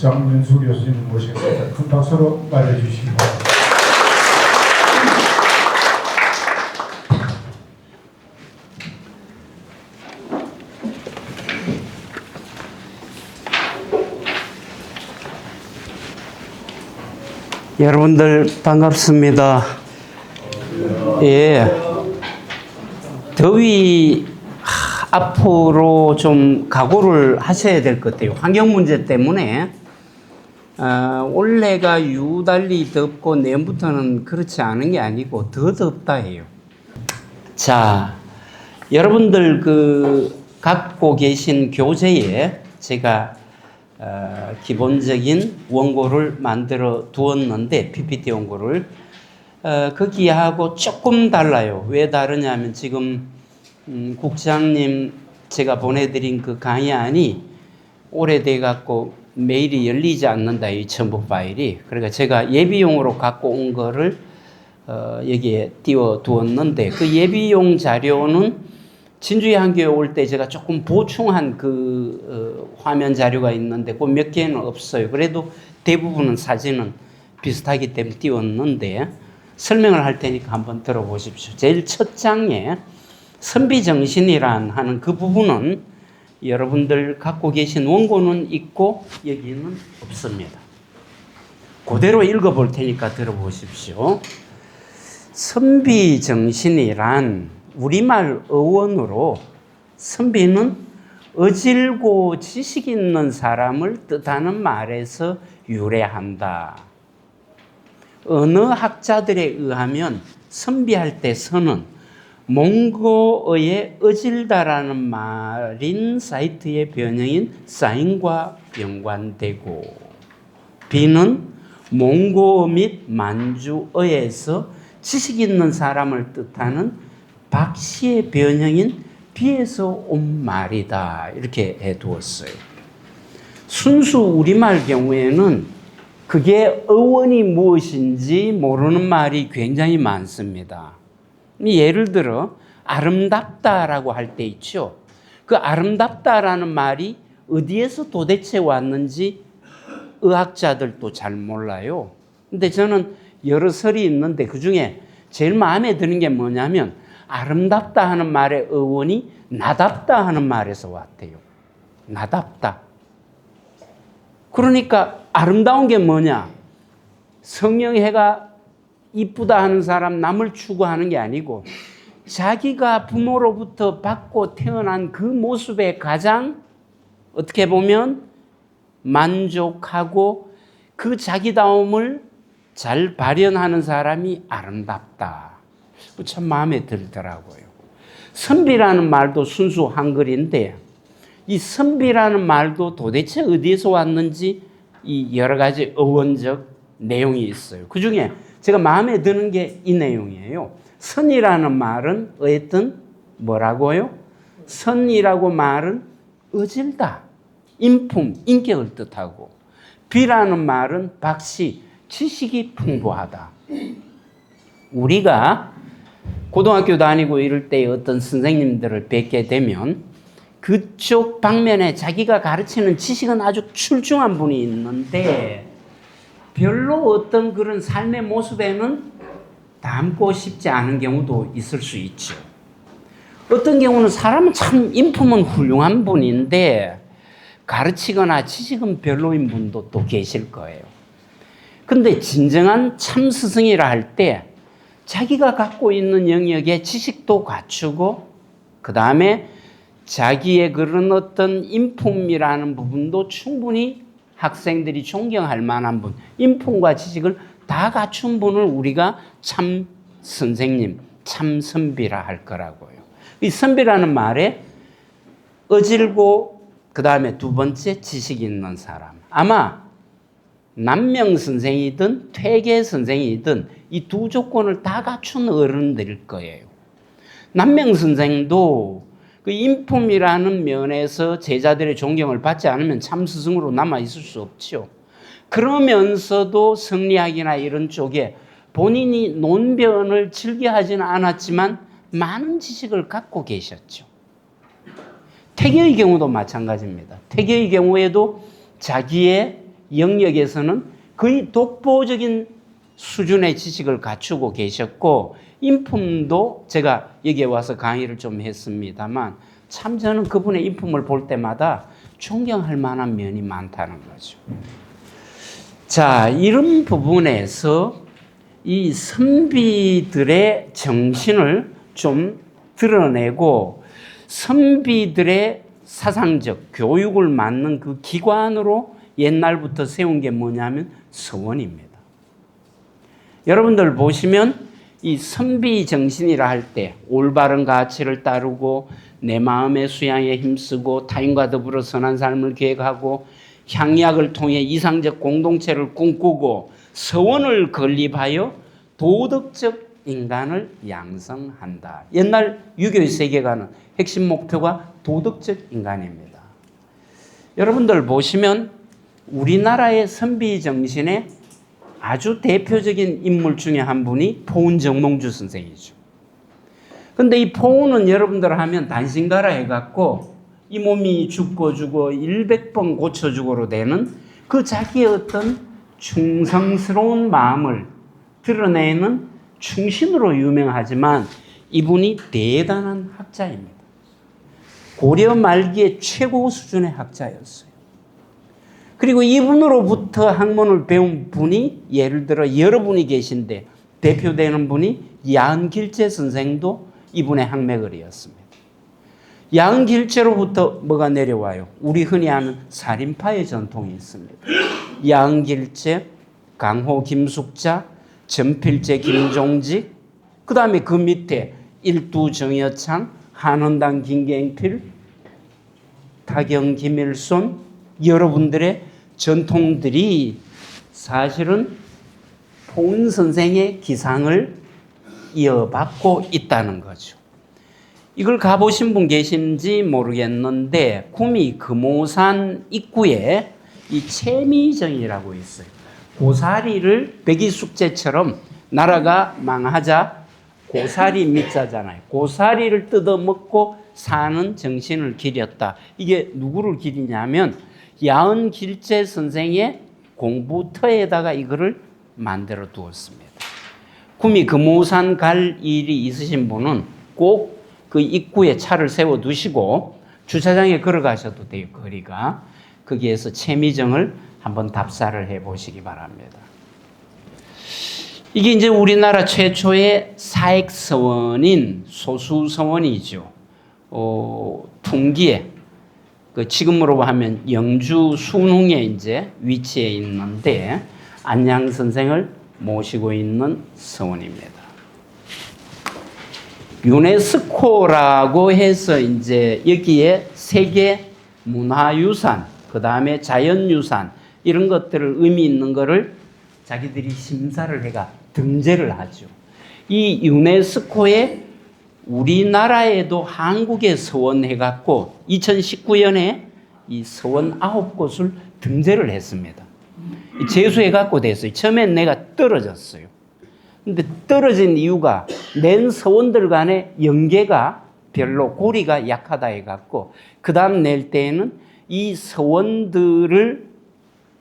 장윤수 교수님을 모시겠습니다. 큰 박수로 맞아주시기 바랍니다. 여러분들 반갑습니다. 예, 더위 앞으로 좀 각오를 하셔야 될 것 같아요. 환경 문제 때문에 올해가 유달리 덥고 내년부터는 그렇지 않은 게 아니고 더 덥다 해요. 자, 여러분들 갖고 계신 교재에 제가 기본적인 원고를 만들어 두었는데 PPT 원고를 거기하고 조금 달라요. 왜 다르냐면 지금 국장님 제가 보내드린 그 강의안이 오래돼 갖고 메일이 열리지 않는다, 이 첨부 파일이. 그러니까 제가 예비용으로 갖고 온 거를 여기에 띄워 두었는데 그 예비용 자료는 진주의 한교회 올 때 제가 조금 보충한 화면 자료가 있는데 그 몇 개는 없어요. 그래도 대부분은 사진은 비슷하기 때문에 띄웠는데 설명을 할 테니까 한번 들어보십시오. 제일 첫 장에 선비정신이란 하는 그 부분은 여러분들 갖고 계신 원고는 있고 여기는 없습니다. 그대로 읽어볼 테니까 들어보십시오. 선비정신이란 우리말 어원으로 선비는 어질고 지식 있는 사람을 뜻하는 말에서 유래한다. 언어 학자들에 의하면 선비할 때 선은 몽고어의 어질다라는 말인 사이트의 변형인 사인과 연관되고 비는 몽고어 및 만주어에서 지식 있는 사람을 뜻하는 박씨의 변형인 비에서 온 말이다. 이렇게 해두었어요. 순수 우리말 경우에는 그게 어원이 무엇인지 모르는 말이 굉장히 많습니다. 예를 들어 아름답다라고 할 때 있죠. 그 아름답다라는 말이 어디에서 도대체 왔는지 의학자들도 잘 몰라요. 근데 저는 여러 설이 있는데 그중에 제일 마음에 드는 게 뭐냐면 아름답다 하는 말의 어원이 나답다 하는 말에서 왔대요. 나답다. 그러니까 아름다운 게 뭐냐? 성령해가 이쁘다 하는 사람 남을 추구하는 게 아니고 자기가 부모로부터 받고 태어난 그 모습에 가장 어떻게 보면 만족하고 그 자기다움을 잘 발현하는 사람이 아름답다. 참 마음에 들더라고요. 선비라는 말도 순수 한글인데 이 선비라는 말도 도대체 어디에서 왔는지 이 여러 가지 어원적 내용이 있어요. 그중에 제가 마음에 드는 게 이 내용이에요. 선이라는 말은 어쨌든 뭐라고요? 선이라고 말은 어질다, 인품, 인격을 뜻하고 비라는 말은 박씨, 지식이 풍부하다. 우리가 고등학교 다니고 이럴 때 어떤 선생님들을 뵙게 되면 그쪽 방면에 자기가 가르치는 지식은 아주 출중한 분이 있는데 별로 어떤 그런 삶의 모습에는 닮고 싶지 않은 경우도 있을 수 있죠. 어떤 경우는 사람은 참 인품은 훌륭한 분인데 가르치거나 지식은 별로인 분도 또 계실 거예요. 근데 진정한 참 스승이라 할 때 자기가 갖고 있는 영역에 지식도 갖추고 그 다음에 자기의 그런 어떤 인품이라는 부분도 충분히 학생들이 존경할 만한 분, 인품과 지식을 다 갖춘 분을 우리가 참 선생님, 참 선비라 할 거라고요. 이 선비라는 말에 어질고 그 다음에 두 번째 지식 있는 사람. 아마 남명 선생이든 퇴계 선생이든 이 두 조건을 다 갖춘 어른들일 거예요. 남명 선생도 그 인품이라는 면에서 제자들의 존경을 받지 않으면 참 스승으로 남아 있을 수 없죠. 그러면서도 성리학이나 이런 쪽에 본인이 논변을 즐겨하지는 않았지만 많은 지식을 갖고 계셨죠. 퇴계의 경우도 마찬가지입니다. 퇴계의 경우에도 자기의 영역에서는 거의 독보적인 수준의 지식을 갖추고 계셨고 인품도 제가 여기에 와서 강의를 좀 했습니다만 참 저는 그분의 인품을 볼 때마다 존경할 만한 면이 많다는 거죠. 자, 이런 부분에서 이 선비들의 정신을 좀 드러내고 선비들의 사상적 교육을 맡는 그 기관으로 옛날부터 세운 게 뭐냐면 서원입니다. 여러분들 보시면 이 선비 정신이라 할 때 올바른 가치를 따르고 내 마음의 수양에 힘쓰고 타인과 더불어 선한 삶을 계획하고 향약을 통해 이상적 공동체를 꿈꾸고 서원을 건립하여 도덕적 인간을 양성한다. 옛날 유교의 세계관은 핵심 목표가 도덕적 인간입니다. 여러분들 보시면 우리나라의 선비 정신의 아주 대표적인 인물 중에 한 분이 포은 정몽주 선생이죠. 근데 이 포은은 여러분들 하면 단신가라 해갖고 이 몸이 죽고 100번 고쳐주고로 되는 그 자기의 어떤 충성스러운 마음을 드러내는 충신으로 유명하지만 이분이 대단한 학자입니다. 고려 말기의 최고 수준의 학자였어요. 그리고 이분으로부터 학문을 배운 분이 예를 들어 여러분이 계신데 대표되는 분이 야은길제 선생도 이분의 학맥을이었습니다. 야은길제로부터 뭐가 내려와요? 우리 흔히 아는 살인파의 전통이 있습니다. 야은길제, 강호 김숙자, 전필제 김종직, 그 다음에 그 밑에 일두 정여창, 한원당 김갱필, 타경 김일손, 여러분들의 전통들이 사실은 포은 선생의 기상을 이어받고 있다는 거죠. 이걸 가보신 분 계신지 모르겠는데 구미 금오산 입구에 이 채미정이라고 있어요. 고사리를 백이숙제처럼 나라가 망하자 고사리 밑자잖아요. 고사리를 뜯어먹고 사는 정신을 기렸다. 이게 누구를 기리냐면 야은길제 선생의 공부터에다가 이거를 만들어 두었습니다. 구미 금오산 갈 일이 있으신 분은 꼭 그 입구에 차를 세워 두시고 주차장에 걸어가셔도 돼요. 거리가. 거기에서 채미정을 한번 답사를 해 보시기 바랍니다. 이게 이제 우리나라 최초의 사액서원인 소수서원이죠. 풍기에 그 지금으로 하면 영주 순흥에 이제 위치해 있는데 안양 선생을 모시고 있는 서원입니다. 유네스코라고 해서 이제 여기에 세계 문화유산, 그 다음에 자연유산 이런 것들을 의미 있는 거를 자기들이 심사를 해가 등재를 하죠. 이 유네스코에 우리나라에도 한국에 서원해갖고 2019년에 이 서원 9곳을 등재를 했습니다. 재수해갖고 됐어요. 처음엔 내가 떨어졌어요. 근데 떨어진 이유가 낸 서원들 간의 연계가 별로 고리가 약하다 해갖고 그 다음 낼 때에는 이 서원들을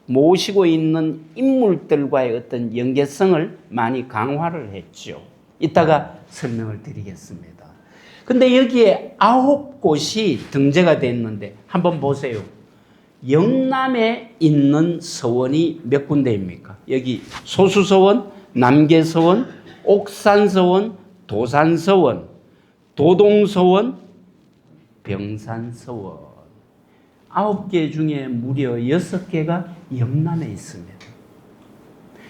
모시고 있는 인물들과의 어떤 연계성을 많이 강화를 했죠. 이따가 설명을 드리겠습니다. 근데 여기에 9곳이 등재가 됐는데 한번 보세요. 영남에 있는 서원이 몇 군데입니까? 여기 소수서원, 남계서원, 옥산서원, 도산서원, 도동서원, 병산서원 9개 중에 무려 6개가 영남에 있습니다.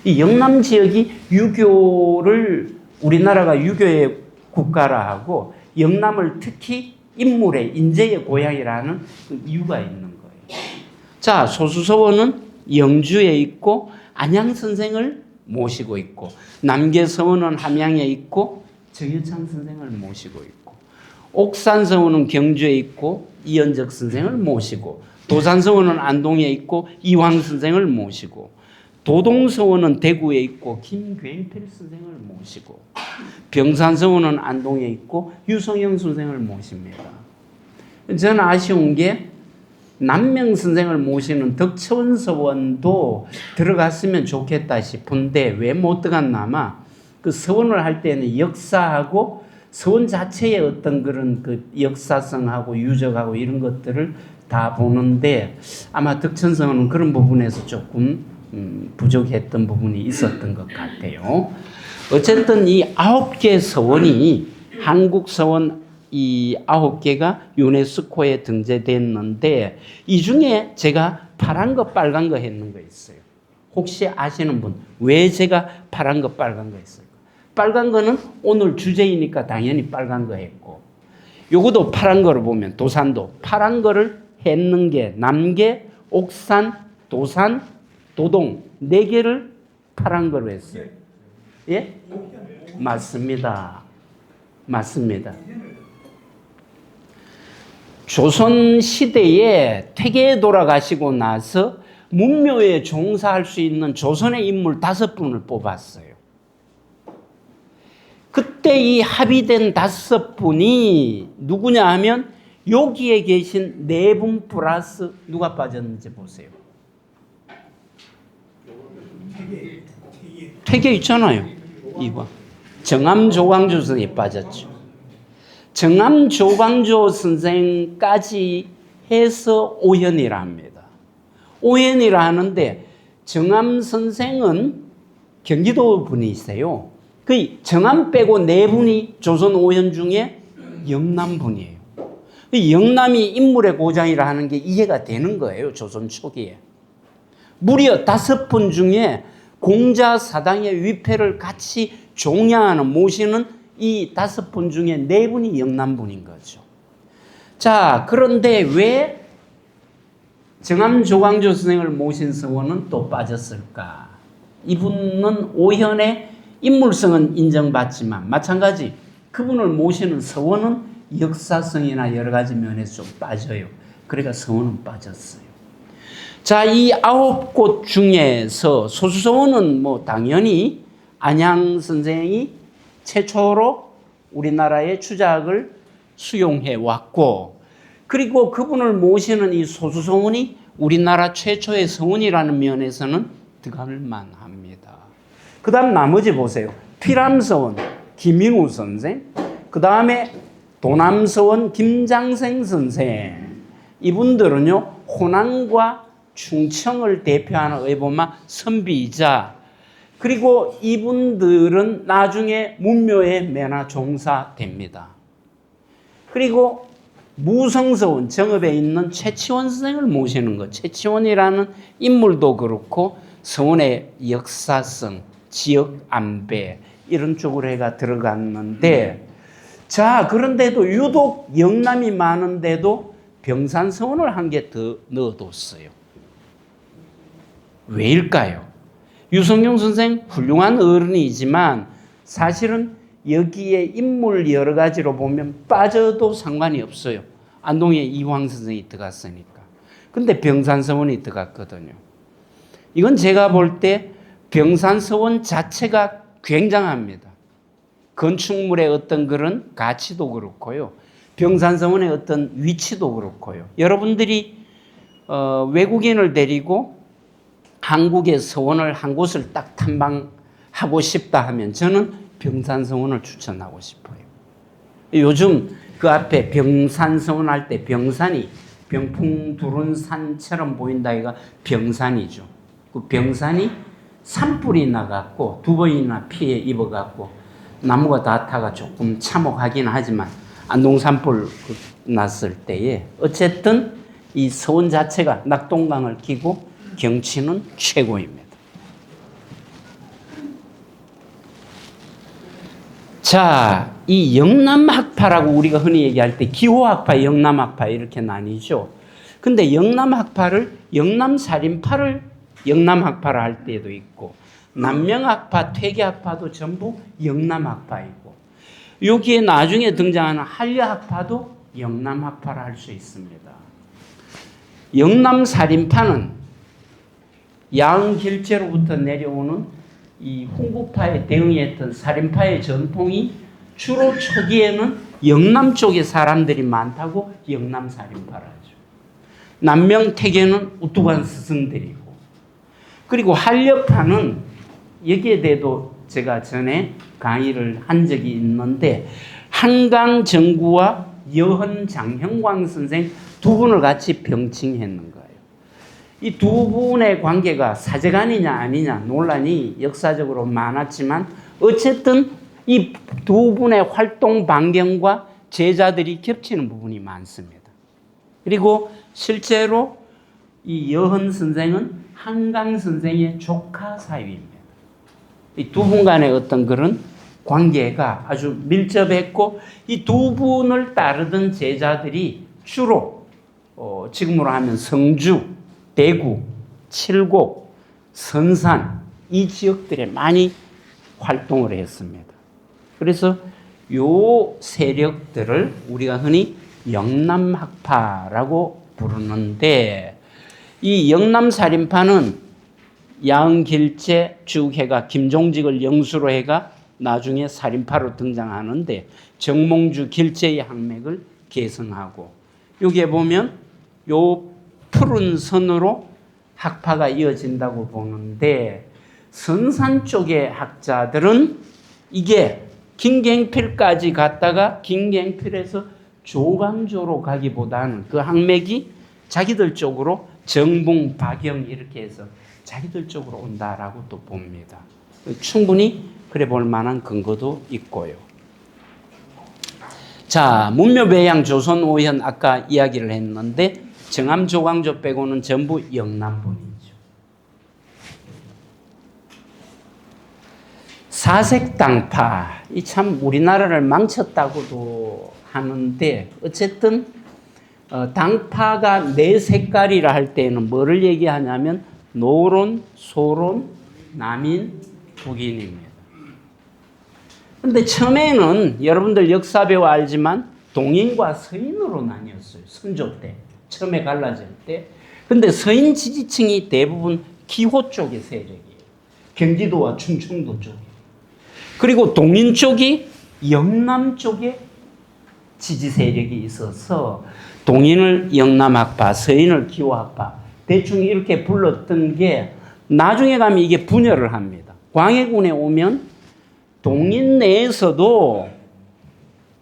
이 영남 지역이 유교를 우리나라가 유교의 국가라 하고 영남을 특히 인물의 인재의 고향이라는 그 이유가 있는 거예요. 자, 소수서원은 영주에 있고 안양 선생을 모시고 있고 남계서원은 함양에 있고 정여창 선생을 모시고 있고 옥산서원은 경주에 있고 이현적 선생을 모시고 도산서원은 안동에 있고 이황 선생을 모시고 도동서원은 대구에 있고 김괴필 선생을 모시고 병산서원은 안동에 있고 유성영 선생을 모십니다. 저는 아쉬운 게 남명 선생을 모시는 덕천 서원도 들어갔으면 좋겠다 싶은데 왜 못 들어갔나마 그 서원을 할 때는 역사하고 서원 자체의 어떤 그런 그 역사성하고 유적하고 이런 것들을 다 보는데 아마 덕천 서원은 그런 부분에서 조금 부족했던 부분이 있었던 것 같아요. 어쨌든 이 9개 서원이 한국 서원 이 9개가 유네스코에 등재됐는데 이 중에 제가 파란 거 빨간 거 했는 거 있어요. 혹시 아시는 분 왜 제가 파란 거 빨간 거 했을까? 빨간 거는 오늘 주제이니까 당연히 빨간 거 했고 요것도 파란 거를 보면 도산도 파란 거를 했는 게 남계, 옥산, 도산, 도동 4개를 파란 거로 했어요. 예? 맞습니다. 맞습니다. 조선 시대에 퇴계에 돌아가시고 나서 문묘에 종사할 수 있는 조선의 인물 5분을 뽑았어요. 그때 이 합의된 5분이 누구냐 하면 여기에 계신 4분 플러스 누가 빠졌는지 보세요. 퇴계 있잖아요. 이거 정암조광조 선생이 빠졌죠. 정암조광조 선생까지 해서 오현이라 합니다. 오현이라 하는데 정암 선생은 경기도 분이세요. 그 정암 빼고 4분이 조선 오현 중에 영남 분이에요. 영남이 인물의 고장이라 하는 게 이해가 되는 거예요. 조선 초기에. 무려 5분 중에 공자 사당의 위패를 같이 종야하는 모시는 이 5분 중에 4분이 영남분인 거죠. 자, 그런데 왜 정암조광조 선생을 모신 서원은 또 빠졌을까? 이분은 오현의 인물성은 인정받지만 마찬가지 그분을 모시는 서원은 역사성이나 여러 가지 면에서 좀 빠져요. 그러니까 서원은 빠졌어요. 자, 이 9곳 중에서 소수서원은 뭐 당연히 안양 선생이 최초로 우리나라의 추작을 수용해 왔고 그리고 그분을 모시는 이 소수서원이 우리나라 최초의 서원이라는 면에서는 들어갈만 합니다. 그 다음 나머지 보세요. 피람서원 김인우 선생, 그 다음에 도남서원 김장생 선생. 이분들은요 호남과 충청을 대표하는 의보마 선비이자 그리고 이분들은 나중에 문묘에 매나 종사됩니다. 그리고 무성서원 정읍에 있는 최치원 선생을 모시는 것. 최치원이라는 인물도 그렇고 서원의 역사성, 지역 안배 이런 쪽으로 해가 들어갔는데 자 그런데도 유독 영남이 많은데도 병산서원을 한 개 더 넣어뒀어요. 왜일까요? 유성룡 선생 훌륭한 어른이지만 사실은 여기에 인물 여러 가지로 보면 빠져도 상관이 없어요. 안동에 이황 선생이 들어갔으니까. 근데 병산서원이 들어갔거든요. 이건 제가 볼 때 병산서원 자체가 굉장합니다. 건축물의 어떤 그런 가치도 그렇고요. 병산서원의 어떤 위치도 그렇고요. 여러분들이 외국인을 데리고 한국의 서원을 한 곳을 딱 탐방하고 싶다 하면 저는 병산서원을 추천하고 싶어요. 요즘 그 앞에 병산서원 할 때 병산이 병풍 두른 산처럼 보인다 이가 병산이죠. 그 병산이 산불이 나갖고 2번이나 피해 입어갖고 나무가 다 타가 조금 참혹하긴 하지만 안동 산불 났을 때에 어쨌든 이 서원 자체가 낙동강을 끼고 경치는 최고입니다. 자, 이 영남학파라고 우리가 흔히 얘기할 때 기호학파, 영남학파 이렇게 나뉘죠. 근데 영남학파를 영남살인파를 영남학파를 할 때도 있고 남명학파, 퇴계학파도 전부 영남학파이고 여기에 나중에 등장하는 한려학파도 영남학파를 할 수 있습니다. 영남살인파는 양길제로부터 내려오는 이 훈구파에 대응했던 살인파의 전통이 주로 초기에는 영남 쪽의 사람들이 많다고 영남살인파를 하죠. 남명태계는 우뚝한 스승들이고, 그리고 한려파는 여기에 대해도 제가 전에 강의를 한 적이 있는데, 한강정구와 여헌 장형광 선생 두 분을 같이 병칭했는 거예요. 이 두 분의 관계가 사제간이냐 아니냐 논란이 역사적으로 많았지만, 어쨌든 이 두 분의 활동 반경과 제자들이 겹치는 부분이 많습니다. 그리고 실제로 이 여헌 선생은 한강 선생의 조카 사위입니다. 이 두 분 간의 어떤 그런 관계가 아주 밀접했고, 이 두 분을 따르던 제자들이 주로 지금으로 하면 성주, 대구, 칠곡, 선산 이 지역들에 많이 활동을 했습니다. 그래서 요 세력들을 우리가 흔히 영남학파라고 부르는데, 이 영남살인파는 야응길제 주해가 김종직을 영수로 해가 나중에 살인파로 등장하는데, 정몽주 길제의 항맥을 계승하고, 여기에 보면 요 푸른 선으로 학파가 이어진다고 보는데, 선산 쪽의 학자들은 이게 김갱필까지 갔다가 김갱필에서 조광조로 가기보다는 그 항맥이 자기들 쪽으로 정붕, 박영 이렇게 해서 자기들 쪽으로 온다라고 또 봅니다. 충분히 그래 볼 만한 근거도 있고요. 자, 문묘배양 조선 오현 아까 이야기를 했는데, 정암 조광조 빼고는 전부 영남분이죠. 사색당파, 이 참 우리나라를 망쳤다고도 하는데, 어쨌든 당파가 네 색깔이라 할 때는 뭐를 얘기하냐면 노론, 소론, 남인, 북인입니다. 그런데 처음에는 여러분들 역사 배워 알지만 동인과 서인으로 나뉘었어요. 선조 때 처음에 갈라질 때. 근데 서인 지지층이 대부분 기호 쪽의 세력이에요. 경기도와 충청도 쪽에. 그리고 동인 쪽이 영남 쪽에 지지 세력이 있어서 동인을 영남학파, 서인을 기호학파 대충 이렇게 불렀던 게, 나중에 가면 이게 분열을 합니다. 광해군에 오면 동인 내에서도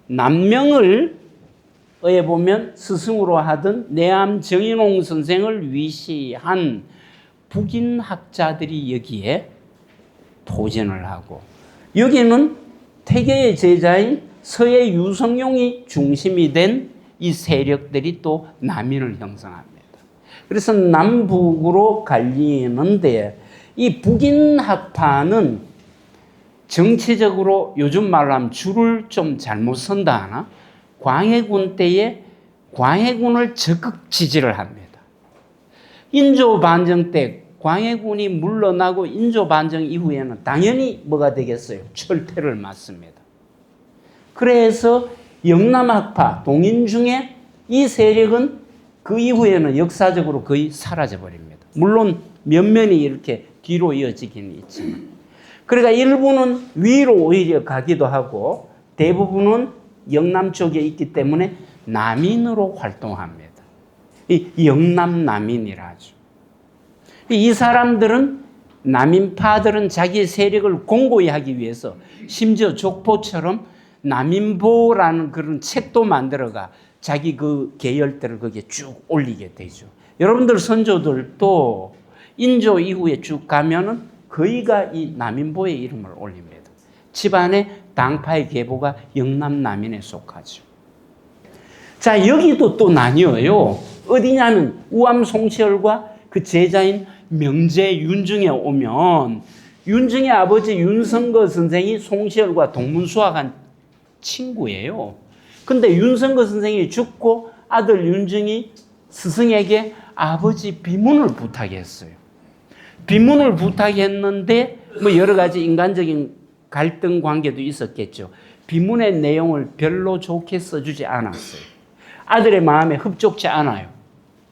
남명을 에 보면 스승으로 하던 내암 정인홍 선생을 위시한 북인 학자들이 여기에 도전을 하고, 여기는 태계의 제자인 서해 유성룡이 중심이 된 이 세력들이 또 남인을 형성합니다. 그래서 남북으로 갈리는데, 이 북인 학파는 정치적으로 요즘 말로 하면 줄을 좀 잘못 선다 하나? 광해군 때에 광해군을 적극 지지를 합니다. 인조 반정 때 광해군이 물러나고 인조 반정 이후에는 당연히 뭐가 되겠어요? 철퇴를 맞습니다. 그래서 영남학파, 동인 중에 이 세력은 그 이후에는 역사적으로 거의 사라져버립니다. 물론 면면이 이렇게 뒤로 이어지긴 있지만. 그러니까 일부는 위로 오히려 가기도 하고, 대부분은 영남 쪽에 있기 때문에 남인으로 활동합니다. 이 영남남인이라 하죠. 이 사람들은, 남인파들은 자기 세력을 공고히 하기 위해서 심지어 족보처럼 남인보라는 그런 책도 만들어가 자기 그 계열들을 거기에 쭉 올리게 되죠. 여러분들 선조들도 인조 이후에 쭉 가면은 거의가 이 남인보의 이름을 올립니다. 집안의 당파의 계보가 영남남인에 속하죠. 자, 여기도 또 나뉘어요. 어디냐면 우암 송시열과 그 제자인 명제 윤중에 오면, 윤중의 아버지 윤성거 선생이 송시열과 동문수학한 친구예요. 근데 윤성거 선생이 죽고 아들 윤중이 스승에게 아버지 비문을 부탁했어요. 비문을 부탁했는데 뭐 여러 가지 인간적인 갈등 관계도 있었겠죠. 비문의 내용을 별로 좋게 써주지 않았어요. 아들의 마음에 흡족치 않아요.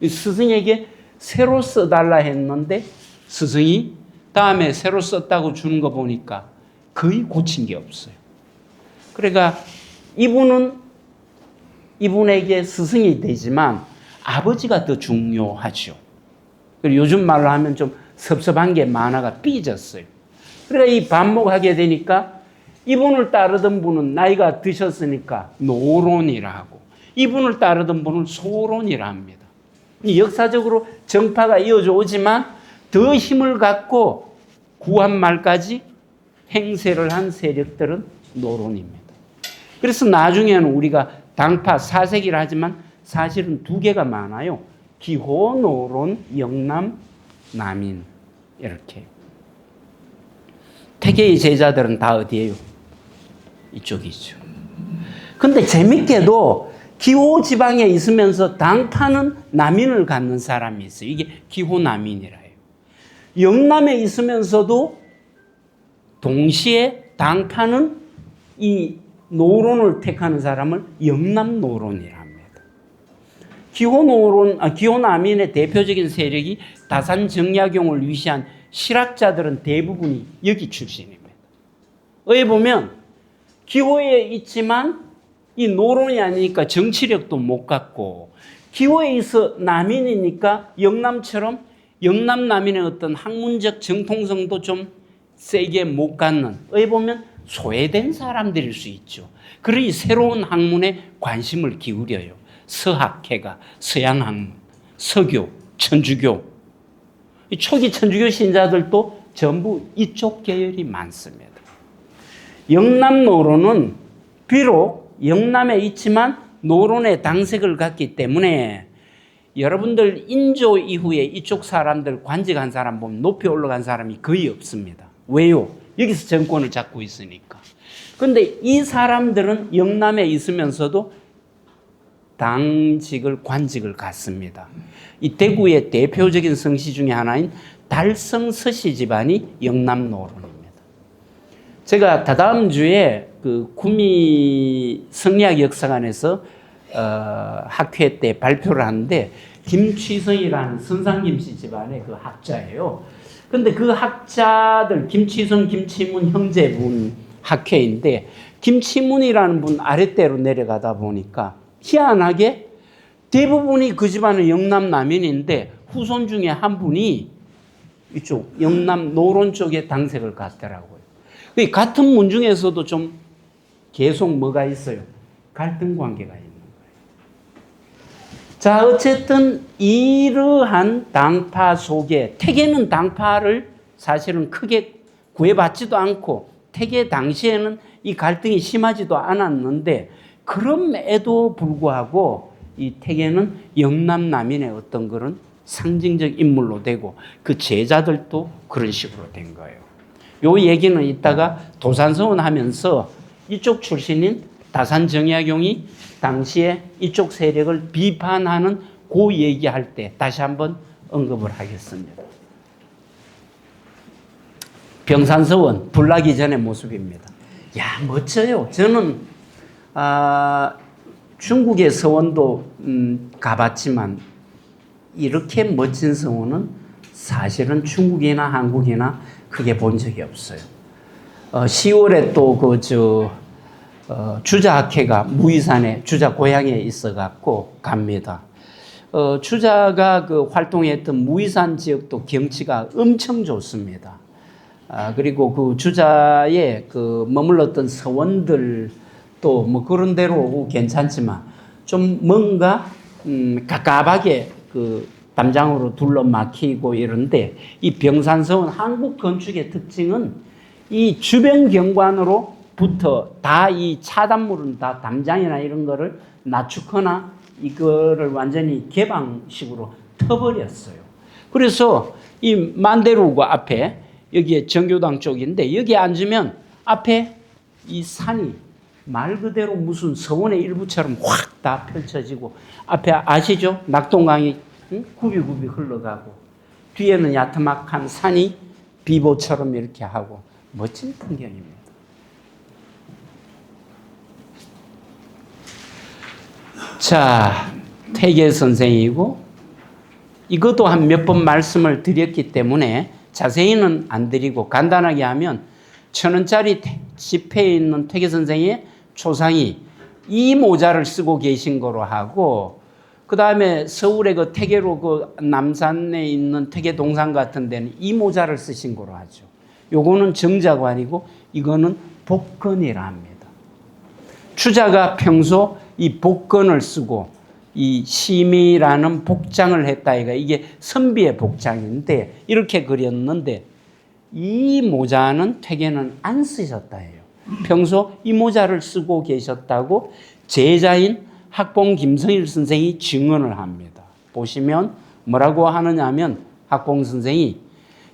스승에게 새로 써달라 했는데 스승이 다음에 새로 썼다고 주는 거 보니까 거의 고친 게 없어요. 그러니까 이분은 이분에게 스승이 되지만 아버지가 더 중요하죠. 그리고 요즘 말로 하면 좀 섭섭한 게 만화가 삐졌어요. 그러니까 이 반목하게 되니까 이분을 따르던 분은 나이가 드셨으니까 노론이라 하고 이분을 따르던 분은 소론이라 합니다. 역사적으로 정파가 이어져 오지만 더 힘을 갖고 구한말까지 행세를 한 세력들은 노론입니다. 그래서 나중에는 우리가 당파 사색이라 하지만 사실은 두 개가 많아요. 기호, 노론, 영남, 남인 이렇게. 태계의 제자들은 다 어디예요? 이쪽이죠. 근데 재밌게도 기호 지방에 있으면서 당파는 남인을 갖는 사람이 있어요. 이게 기호 남인이라 해요. 영남에 있으면서도 동시에 당파는 이 노론을 택하는 사람을 영남 노론이라 합니다. 기호 남인의 대표적인 세력이 다산 정약용을 위시한 실학자들은 대부분이 여기 출신입니다. 여기 보면 기호에 있지만 이 노론이 아니니까 정치력도 못 갖고 기호에 있어 남인이니까 영남처럼 영남 남인의 어떤 학문적 정통성도 좀 세게 못 갖는 여기 보면 소외된 사람들일 수 있죠. 그러니 새로운 학문에 관심을 기울여요. 서학회가 서양학문, 서교, 천주교. 초기 천주교 신자들도 전부 이쪽 계열이 많습니다. 영남 노론은 비록 영남에 있지만 노론의 당색을 갖기 때문에 여러분들 인조 이후에 이쪽 사람들 관직한 사람 보면 높이 올라간 사람이 거의 없습니다. 왜요? 여기서 정권을 잡고 있으니까. 그런데 이 사람들은 영남에 있으면서도 당직을 관직을 갖습니다. 이 대구의 대표적인 성씨 중에 하나인 달성 서씨 집안이 영남 노론입니다. 제가 다다음 주에 그 구미 성리학 역사관에서 학회 때 발표를 하는데 김취성이라는 선상김씨 집안의 그 학자예요. 근데 그 학자들 김취성, 김치문 형제분 학회인데 김치문이라는 분 아랫대로 내려가다 보니까 희한하게 대부분이 그 집안은 영남 남인인데 후손 중에 한 분이 이쪽 영남 노론 쪽에 당색을 갖더라고요. 같은 문 중에서도 좀 계속 뭐가 있어요? 갈등 관계가 있는 거예요. 자, 어쨌든 이러한 당파 속에 태계는 당파를 사실은 크게 구애받지도 않고 태계 당시에는 이 갈등이 심하지도 않았는데 그럼에도 불구하고 이 태계는 영남 남인의 어떤 그런 상징적 인물로 되고 그 제자들도 그런 식으로 된 거예요. 요 얘기는 이따가 도산서원 하면서 이쪽 출신인 다산 정약용이 당시에 이쪽 세력을 비판하는 그 얘기할 때 다시 한번 언급을 하겠습니다. 병산서원 불나기 전의 모습입니다. 야, 멋져요. 저는 중국의 서원도 가봤지만 이렇게 멋진 서원은 사실은 중국이나 한국이나 크게 본 적이 없어요. 10월에 또 주자학회가 무이산에 주자 고향에 있어갖고 갑니다. 주자가 그 활동했던 무이산 지역도 경치가 엄청 좋습니다. 그리고 그 주자에 그 머물렀던 서원들 또 뭐 그런 대로 괜찮지만 좀 뭔가 갑갑하게 그 담장으로 둘러 막히고 이런데 이 병산서원 한국 건축의 특징은 이 주변 경관으로부터 다 이 차단물은 다 담장이나 이런 거를 낮추거나 이거를 완전히 개방식으로 터버렸어요. 그래서 이 만대루고 앞에 여기에 정교당 쪽인데 여기 앉으면 앞에 이 산이 말 그대로 무슨 서원의 일부처럼 확 다 펼쳐지고 앞에 아시죠? 낙동강이 굽이굽이 흘러가고 뒤에는 야트막한 산이 비보처럼 이렇게 하고 멋진 풍경입니다. 자, 태계 선생이고 이것도 한 몇 번 말씀을 드렸기 때문에 자세히는 안 드리고 간단하게 하면 1,000원짜리 지폐에 있는 태계 선생의 초상이 이 모자를 쓰고 계신 거로 하고 그 다음에 서울의 그 태계로 그 남산에 있는 태계동산 같은 데는 이 모자를 쓰신 거로 하죠. 요거는 정자관이고 이거는 복건이라 합니다. 추자가 평소 이 복건을 쓰고 이 심이라는 복장을 했다. 이게 선비의 복장인데 이렇게 그렸는데 이 모자는 태계는 안 쓰셨다 해요. 평소 이 모자를 쓰고 계셨다고 제자인 학봉 김성일 선생이 증언을 합니다. 보시면 뭐라고 하느냐 하면 학봉 선생이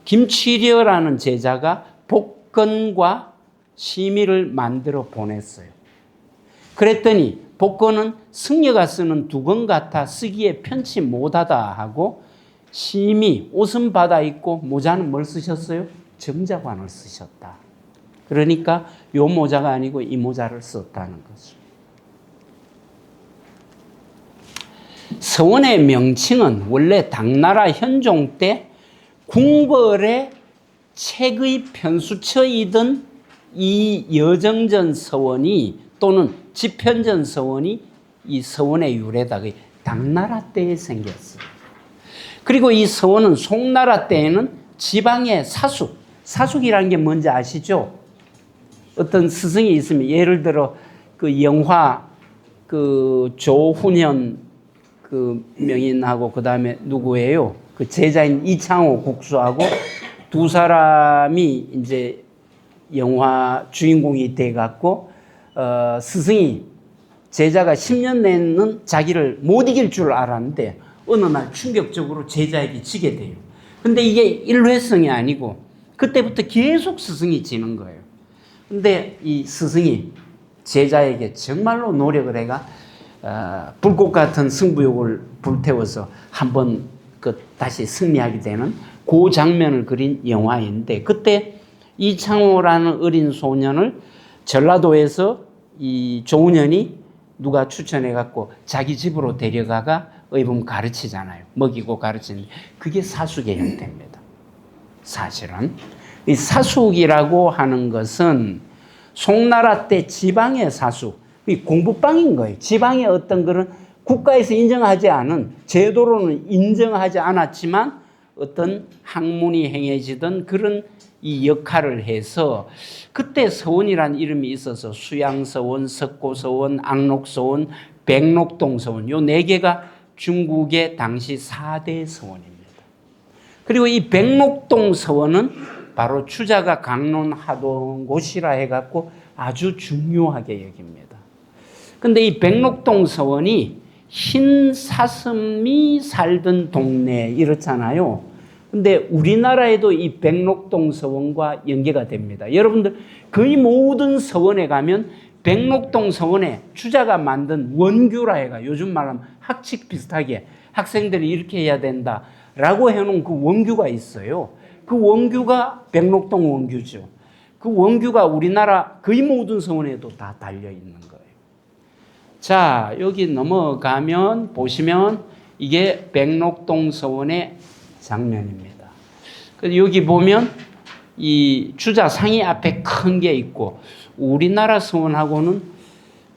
김치려라는 제자가 복건과 심의를 만들어 보냈어요. 그랬더니 복건은 승려가 쓰는 두건 같아 쓰기에 편치 못하다 하고 심의 옷은 받아 입고 모자는 뭘 쓰셨어요? 정자관을 쓰셨다. 그러니까 요 모자가 아니고 이 모자를 썼다는 거죠. 서원의 명칭은 원래 당나라 현종 때 궁궐의 책의 편수처이던 이 여정전 서원이 또는 지편전 서원이 이 서원의 유래다. 당나라 때에 생겼어요. 그리고 이 서원은 송나라 때에는 지방의 사숙이라는 게 뭔지 아시죠? 어떤 스승이 있으면 예를 들어 그 영화 그 조훈현 그 명인하고 그 다음에 누구예요? 그 제자인 이창호 국수하고 두 사람이 이제 영화 주인공이 돼 갖고 스승이 제자가 10년 내는 자기를 못 이길 줄 알았는데 어느 날 충격적으로 제자에게 지게 돼요. 근데 이게 일회성이 아니고 그때부터 계속 스승이 지는 거예요. 근데 이 스승이 제자에게 정말로 노력을 해가 불꽃 같은 승부욕을 불태워서 한번 다시 승리하게 되는 그 장면을 그린 영화인데 그때 이창호라는 어린 소년을 전라도에서 이 조훈현이 누가 추천해갖고 자기 집으로 데려가가 의붓 가르치잖아요. 먹이고 가르치는 그게 사숙의 형태입니다. 사실은 이 사숙이라고 하는 것은 송나라 때 지방의 사숙, 공부방인 거예요. 지방의 어떤 그런 국가에서 인정하지 않은 제도로는 인정하지 않았지만 어떤 학문이 행해지던 그런 이 역할을 해서 그때 서원이라는 이름이 있어서 수양서원, 석고서원, 악록서원, 백록동서원 요 네 개가 중국의 당시 4대 서원입니다. 그리고 이 백록동서원은 바로 추자가 강론하던 곳이라 해갖고 아주 중요하게 여깁니다. 근데 이 백록동서원이 흰 사슴이 살던 동네 이렇잖아요. 근데 우리나라에도 이 백록동 서원과 연계가 됩니다. 여러분들 거의 모든 서원에 가면 백록동 서원에 추자가 만든 원규라 해가 요즘 말하면 학칙 비슷하게 학생들이 이렇게 해야 된다라고 해놓은 그 원규가 있어요. 그 원규가 백록동 원규죠. 그 원규가 우리나라 거의 모든 서원에도 다 달려 있는 거예요. 자, 여기 넘어가면 보시면 이게 백록동 서원의 장면입니다. 그래서 여기 보면 이 주자 상이 앞에 큰 게 있고 우리나라 서원하고는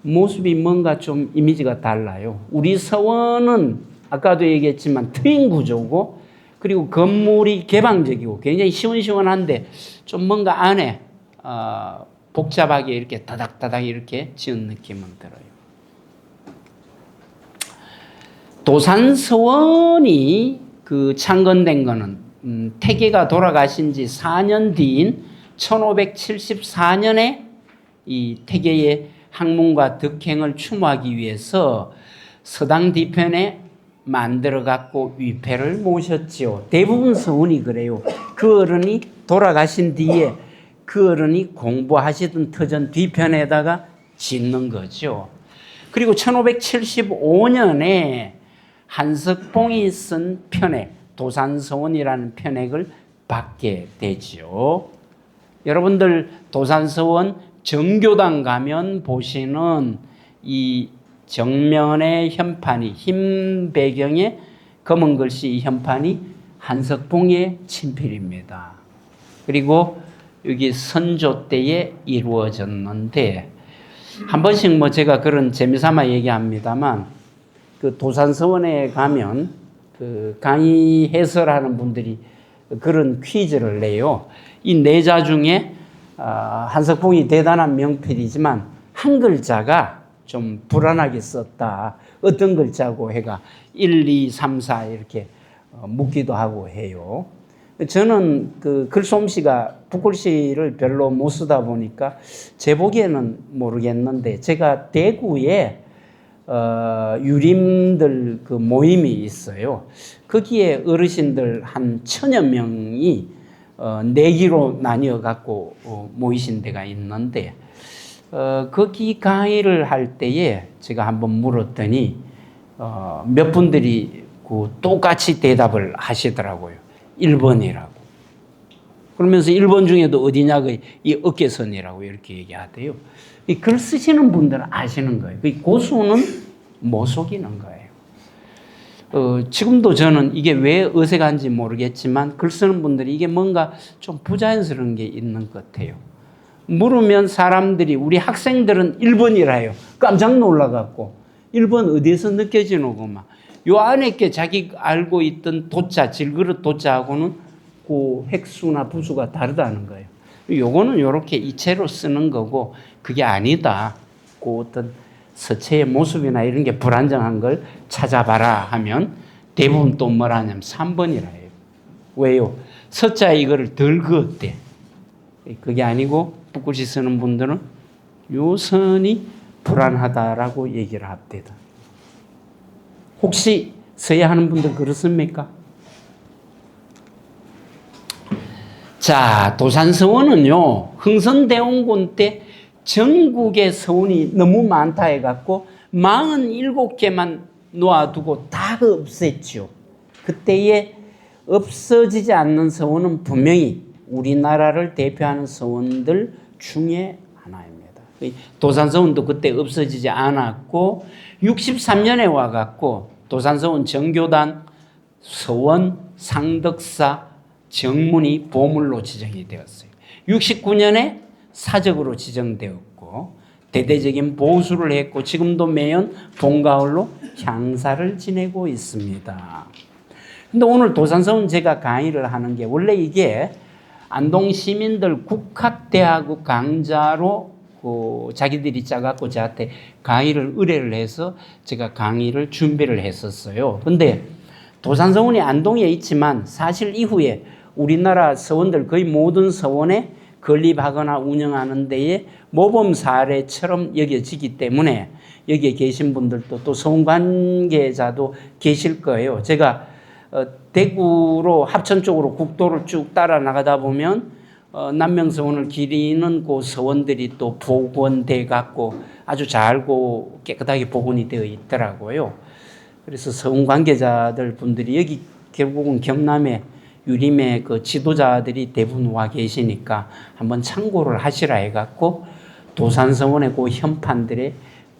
모습이 뭔가 좀 이미지가 달라요. 우리 서원은 아까도 얘기했지만 트인 구조고 그리고 건물이 개방적이고 굉장히 시원시원한데 좀 뭔가 안에 복잡하게 이렇게 다닥다닥 이렇게 지은 느낌은 들어요. 도산서원이 그 창건된 거는 태계가 돌아가신 지 4년 뒤인 1574년에 이 태계의 학문과 덕행을 추모하기 위해서 서당 뒤편에 만들어 갖고 위패를 모셨지요. 대부분 서원이 그래요. 그 어른이 돌아가신 뒤에 그 어른이 공부하시던 터전 뒤편에다가 짓는 거죠. 그리고 1575년에 한석봉이 쓴 편액, 도산서원이라는 편액을 받게 되죠. 여러분들 도산서원 정교당 가면 보시는 이 정면의 현판이 흰 배경에 검은 글씨 이 현판이 한석봉의 친필입니다. 그리고 여기 선조 때에 이루어졌는데 한 번씩 뭐 제가 그런 재미삼아 얘기합니다만 그 도산서원에 가면 그 강의 해설하는 분들이 그런 퀴즈를 내요. 이 네 자 중에 한석봉이 대단한 명필이지만 한 글자가 좀 불안하게 썼다. 어떤 글자고 해가 1, 2, 3, 4 이렇게 묻기도 하고 해요. 저는 그 글솜씨가 붓글씨를 별로 못 쓰다 보니까 제 보기에는 모르겠는데 제가 대구에 유림들 그 모임이 있어요. 거기에 어르신들 한 1000여 명이 내기로 나뉘어 갖고 모이신 데가 있는데 거기 강의를 할 때에 제가 한번 물었더니 몇 분들이 그 똑같이 대답을 하시더라고요. 1번이라고. 그러면서 1번 중에도 어디냐고 이 어깨선이라고 이렇게 얘기하대요. 이 글 쓰시는 분들은 아시는 거예요. 그 고수는 못 속이는 거예요. 지금도 저는 이게 왜 어색한지 모르겠지만 글 쓰는 분들이 이게 뭔가 좀 부자연스러운 게 있는 것 같아요. 물으면 사람들이 우리 학생들은 1번이라 해요. 깜짝 놀라갖고 1번 어디에서 느껴지노고 막. 요 안에 게 자기 알고 있던 도자, 질그릇 도자하고는 그 획수나 부수가 다르다는 거예요. 요거는 요렇게 이체로 쓰는 거고 그게 아니다. 그 어떤 서체의 모습이나 이런 게 불안정한 걸 찾아봐라 하면 대부분 또 뭐라 하냐면 3번이라 해요. 왜요? 서자 이거를 덜 그었대. 그게 아니고 붓글씨 쓰는 분들은 요 선이 불안하다라고 얘기를 합니다. 혹시 서야 하는 분들 그렇습니까? 자, 도산서원은요, 흥선대원군 때 전국의 서원이 너무 많다 해갖고 47개만 놓아두고 다 없앴죠. 그때에 없어지지 않는 서원은 분명히 우리나라를 대표하는 서원들 중에 하나입니다. 도산서원도 그때 없어지지 않았고 63년에 와갖고 도산서원 정교단, 서원, 상덕사, 정문이 보물로 지정이 되었어요. 69년에 사적으로 지정되었고 대대적인 보수를 했고 지금도 매년 봄가을로 향사를 지내고 있습니다. 근데 오늘 도산서원 제가 강의를 하는 게 원래 이게 안동 시민들 국학대학교 강좌로 자기들이 짜갖고 저한테 강의를 의뢰를 해서 제가 강의를 준비를 했었어요. 근데 도산서원이 안동에 있지만 사실 이후에 우리나라 서원들 거의 모든 서원에 건립하거나 운영하는 데에 모범 사례처럼 여겨지기 때문에 여기에 계신 분들도 또 서원 관계자도 계실 거예요. 제가 대구로 합천 쪽으로 국도를 쭉 따라 나가다 보면 남명서원을 기리는 그 서원들이 또 복원돼 갖고 아주 잘고 깨끗하게 복원이 되어 있더라고요. 그래서 서원 관계자들 분들이 여기 결국은 경남에 유림의 그 지도자들이 대부분 와 계시니까 한번 참고를 하시라 해갖고 도산서원의 그 현판들의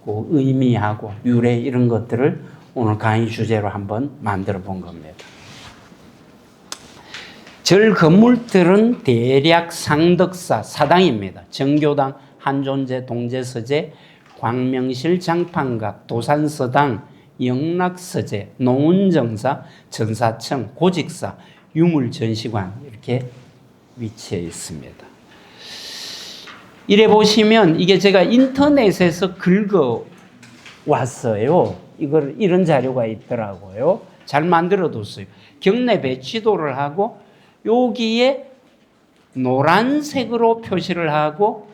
그 의미하고 유래 이런 것들을 오늘 강의 주제로 한번 만들어 본 겁니다. 절 건물들은 대략 상덕사, 사당입니다. 정교당, 한존재, 동재서재, 광명실, 장판각, 도산서당, 영락서재, 농운정사, 전사청, 고직사, 유물전시관 이렇게 위치해 있습니다. 이래 보시면 이게 제가 인터넷에서 긁어왔어요. 이런 자료가 있더라고요. 잘 만들어뒀어요. 경내 배치도를 하고 여기에 노란색으로 표시를 하고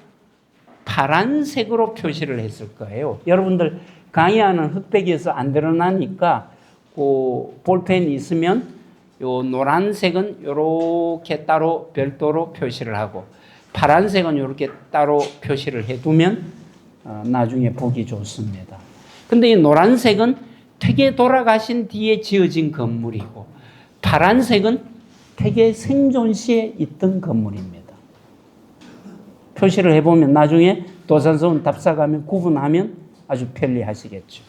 파란색으로 표시를 했을 거예요. 여러분들 강의하는 흑백이어서 안 드러나니까 그 볼펜이 있으면 요 노란색은 이렇게 따로 별도로 표시를 하고 파란색은 이렇게 따로 표시를 해두면 나중에 보기 좋습니다. 근데 이 노란색은 퇴계 돌아가신 뒤에 지어진 건물이고 파란색은 퇴계 생존 시에 있던 건물입니다. 표시를 해보면 나중에 도산서원 답사 가면 구분하면 아주 편리하시겠죠.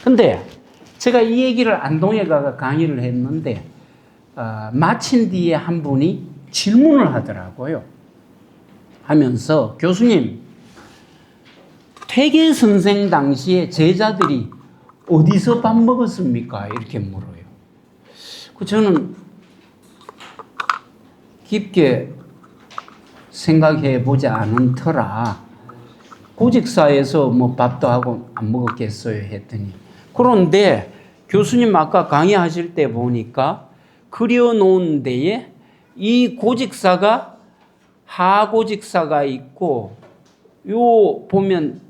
근데 제가 이 얘기를 안동에 가서 강의를 했는데 마친 뒤에 한 분이 질문을 하더라고요. 하면서 교수님 퇴계 선생 당시에 제자들이 어디서 밥 먹었습니까? 이렇게 물어요. 저는 깊게 생각해 보지 않은 터라 고직사에서 뭐 밥도 하고 안 먹었겠어요 했더니, 그런데 교수님 아까 강의하실 때 보니까 그려놓은 데에 이 고직사가 하고직사가 있고, 요 보면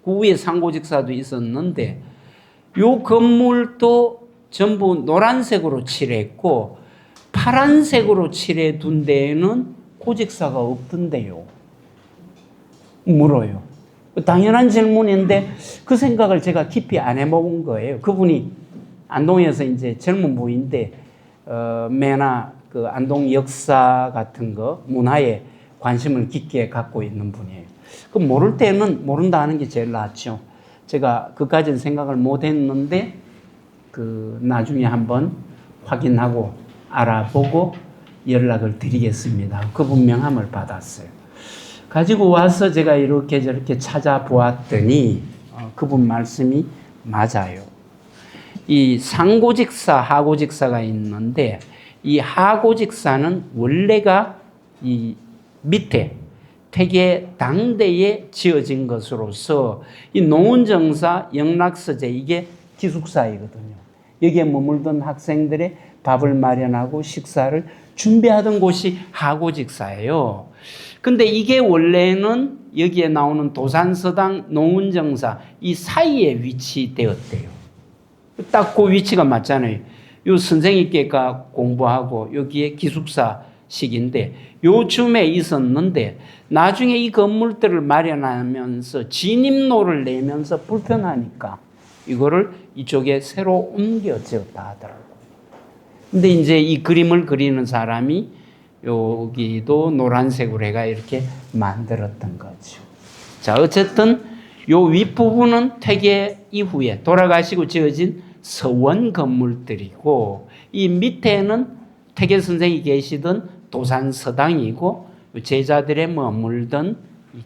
그 위에 상고직사도 있었는데, 요 건물도 전부 노란색으로 칠했고 파란색으로 칠해 둔 데에는 고직사가 없던데요. 물어요. 당연한 질문인데 그 생각을 제가 깊이 안 해먹은 거예요. 그분이 안동에서 이제 젊은 부인데 매나 그 안동 역사 같은 거 문화에 관심을 깊게 갖고 있는 분이에요. 그 모를 때는 모른다 하는 게 제일 낫죠. 제가 그까지는 생각을 못 했는데 그 나중에 한번 확인하고 알아보고 연락을 드리겠습니다. 그분 명함을 받았어요. 가지고 와서 제가 이렇게 저렇게 찾아보았더니 그분 말씀이 맞아요. 이 상고직사, 하고직사가 있는데 이 하고직사는 원래가 이 밑에 퇴계 당대에 지어진 것으로서 이 노은정사, 영락서재 이게 기숙사이거든요. 여기에 머물던 학생들의 밥을 마련하고 식사를 준비하던 곳이 하고직사예요. 근데 이게 원래는 여기에 나오는 도산서당, 노은정사 이 사이에 위치되었대요. 딱 그 위치가 맞잖아요. 요 선생님께가 공부하고 여기에 기숙사식인데 요쯤에 있었는데 나중에 이 건물들을 마련하면서 진입로를 내면서 불편하니까 이거를 이쪽에 새로 옮겨 지었다 하더라고요. 근데 이제 이 그림을 그리는 사람이 여기도 노란색으로 해가 이렇게 만들었던 거죠. 자, 어쨌든 요 윗부분은 퇴계 이후에 돌아가시고 지어진 서원 건물들이고 이 밑에는 퇴계 선생이 계시던 도산서당이고 제자들의 머물던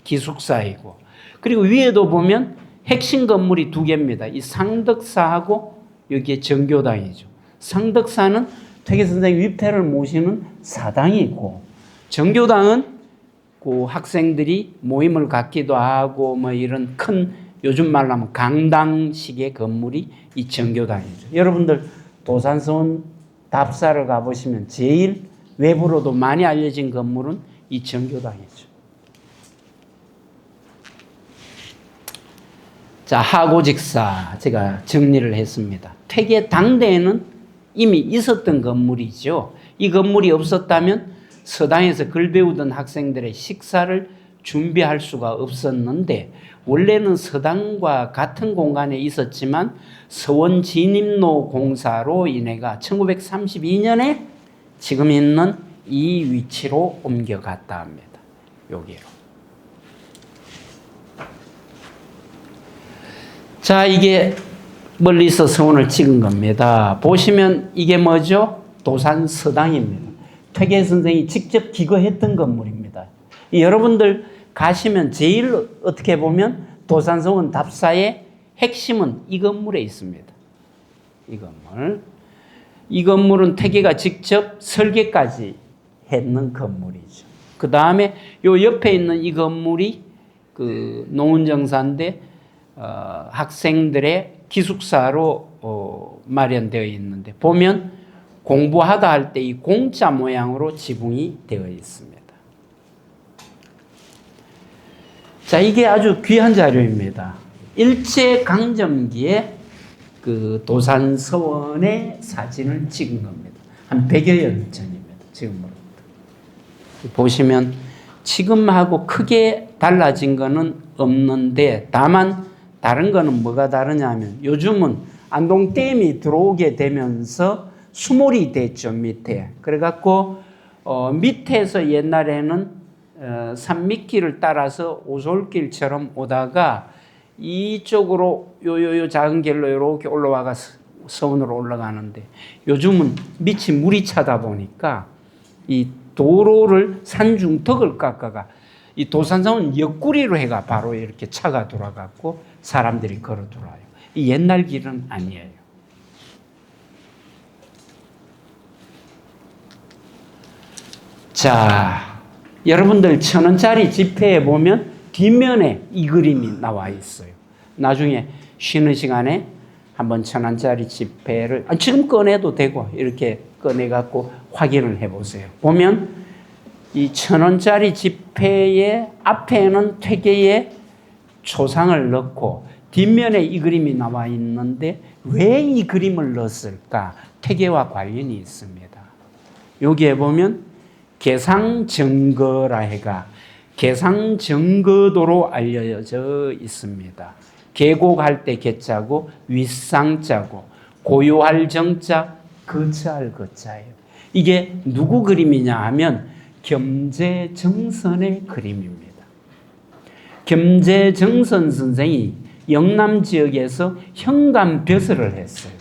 기숙사이고, 그리고 위에도 보면 핵심 건물이 두 개입니다. 이 상덕사하고 여기에 정교당이죠. 상덕사는 퇴계 선생 위패를 모시는 사당이고, 정교당은 그 학생들이 모임을 갖기도 하고 뭐 이런 큰, 요즘 말로 하면 강당식의 건물이 이 정교당이죠. 여러분들 도산서원 답사를 가보시면 제일 외부로도 많이 알려진 건물은 이 정교당이죠. 자, 하고직사 제가 정리를 했습니다. 퇴계 당대에는 이미 있었던 건물이죠. 이 건물이 없었다면 서당에서 글 배우던 학생들의 식사를 준비할 수가 없었는데, 원래는 서당과 같은 공간에 있었지만 서원 진입로 공사로 인해가 1932년에 지금 있는 이 위치로 옮겨갔다 합니다. 여기로. 자, 이게 멀리서 서원을 찍은 겁니다. 보시면 이게 뭐죠? 도산서당입니다. 퇴계 선생이 직접 기거했던 건물입니다. 여러분들 가시면 제일 어떻게 보면 도산서원 답사의 핵심은 이 건물에 있습니다. 이 건물. 이 건물은 퇴계가 직접 설계까지 했는 건물이죠. 그 다음에 요 옆에 있는 이 건물이 그 노은정사인데 학생들의 기숙사로 마련되어 있는데, 보면 공부하다 할 때 이 공자 모양으로 지붕이 되어 있습니다. 자, 이게 아주 귀한 자료입니다. 일제강점기에 그 도산서원의 사진을 찍은 겁니다. 한 100여 년 전입니다. 지금으로부터. 보시면 지금하고 크게 달라진 거는 없는데, 다만 다른 거는 뭐가 다르냐면 요즘은 안동댐이 들어오게 되면서 수몰이 됐죠, 밑에. 그래갖고 밑에서 옛날에는 산밑길을 따라서 오솔길처럼 오다가 이쪽으로 요 작은 길로 이렇게 올라와가 서원으로 올라가는데, 요즘은 밑이 물이 차다 보니까 이 도로를 산중턱을 깎아가 이 도산서원 옆구리로 해가 바로 이렇게 차가 돌아갔고 사람들이 걸어 들어와요. 이 옛날 길은 아니에요. 자, 여러분들 1,000원짜리 지폐에 보면 뒷면에 이 그림이 나와 있어요. 나중에 쉬는 시간에 한번 1,000원짜리 지폐를 지금 꺼내도 되고 이렇게 꺼내갖고 확인을 해보세요. 보면 이 1,000원짜리 지폐의 앞에는 퇴계의 초상을 넣고 뒷면에 이 그림이 나와 있는데 왜 이 그림을 넣었을까? 퇴계와 관련이 있습니다. 여기에 보면 계상정거라 해가 계상정거도로 알려져 있습니다. 계곡할 때 계자고 윗상자고 고요할 정자 거처할 거자예요. 이게 누구 그림이냐 하면 겸재정선의 그림입니다. 겸재정선 선생이 영남 지역에서 현관벼슬을 했어요.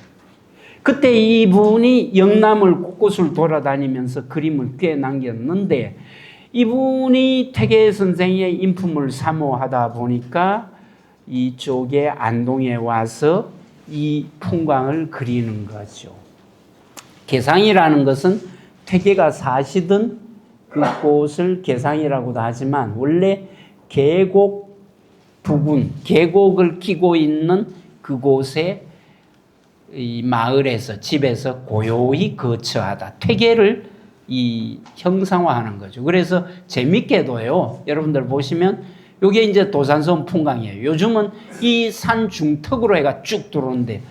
그때 이분이 영남을 곳곳을 돌아다니면서 그림을 꽤 남겼는데 이분이 퇴계 선생의 인품을 사모하다 보니까 이쪽에 안동에 와서 이 풍광을 그리는 거죠. 계상이라는 것은 퇴계가 사시던 그곳을 계상이라고도 하지만 원래 계곡 부근, 계곡을 끼고 있는 그곳에 이 마을에서 집에서 고요히 거처하다. 퇴계를 이 형상화하는 거죠. 그래서 재밌게도요. 여러분들 보시면 이게 이제 도산서원 풍광이에요. 요즘은 이 산 중턱으로 해가 쭉 들어오는데 야,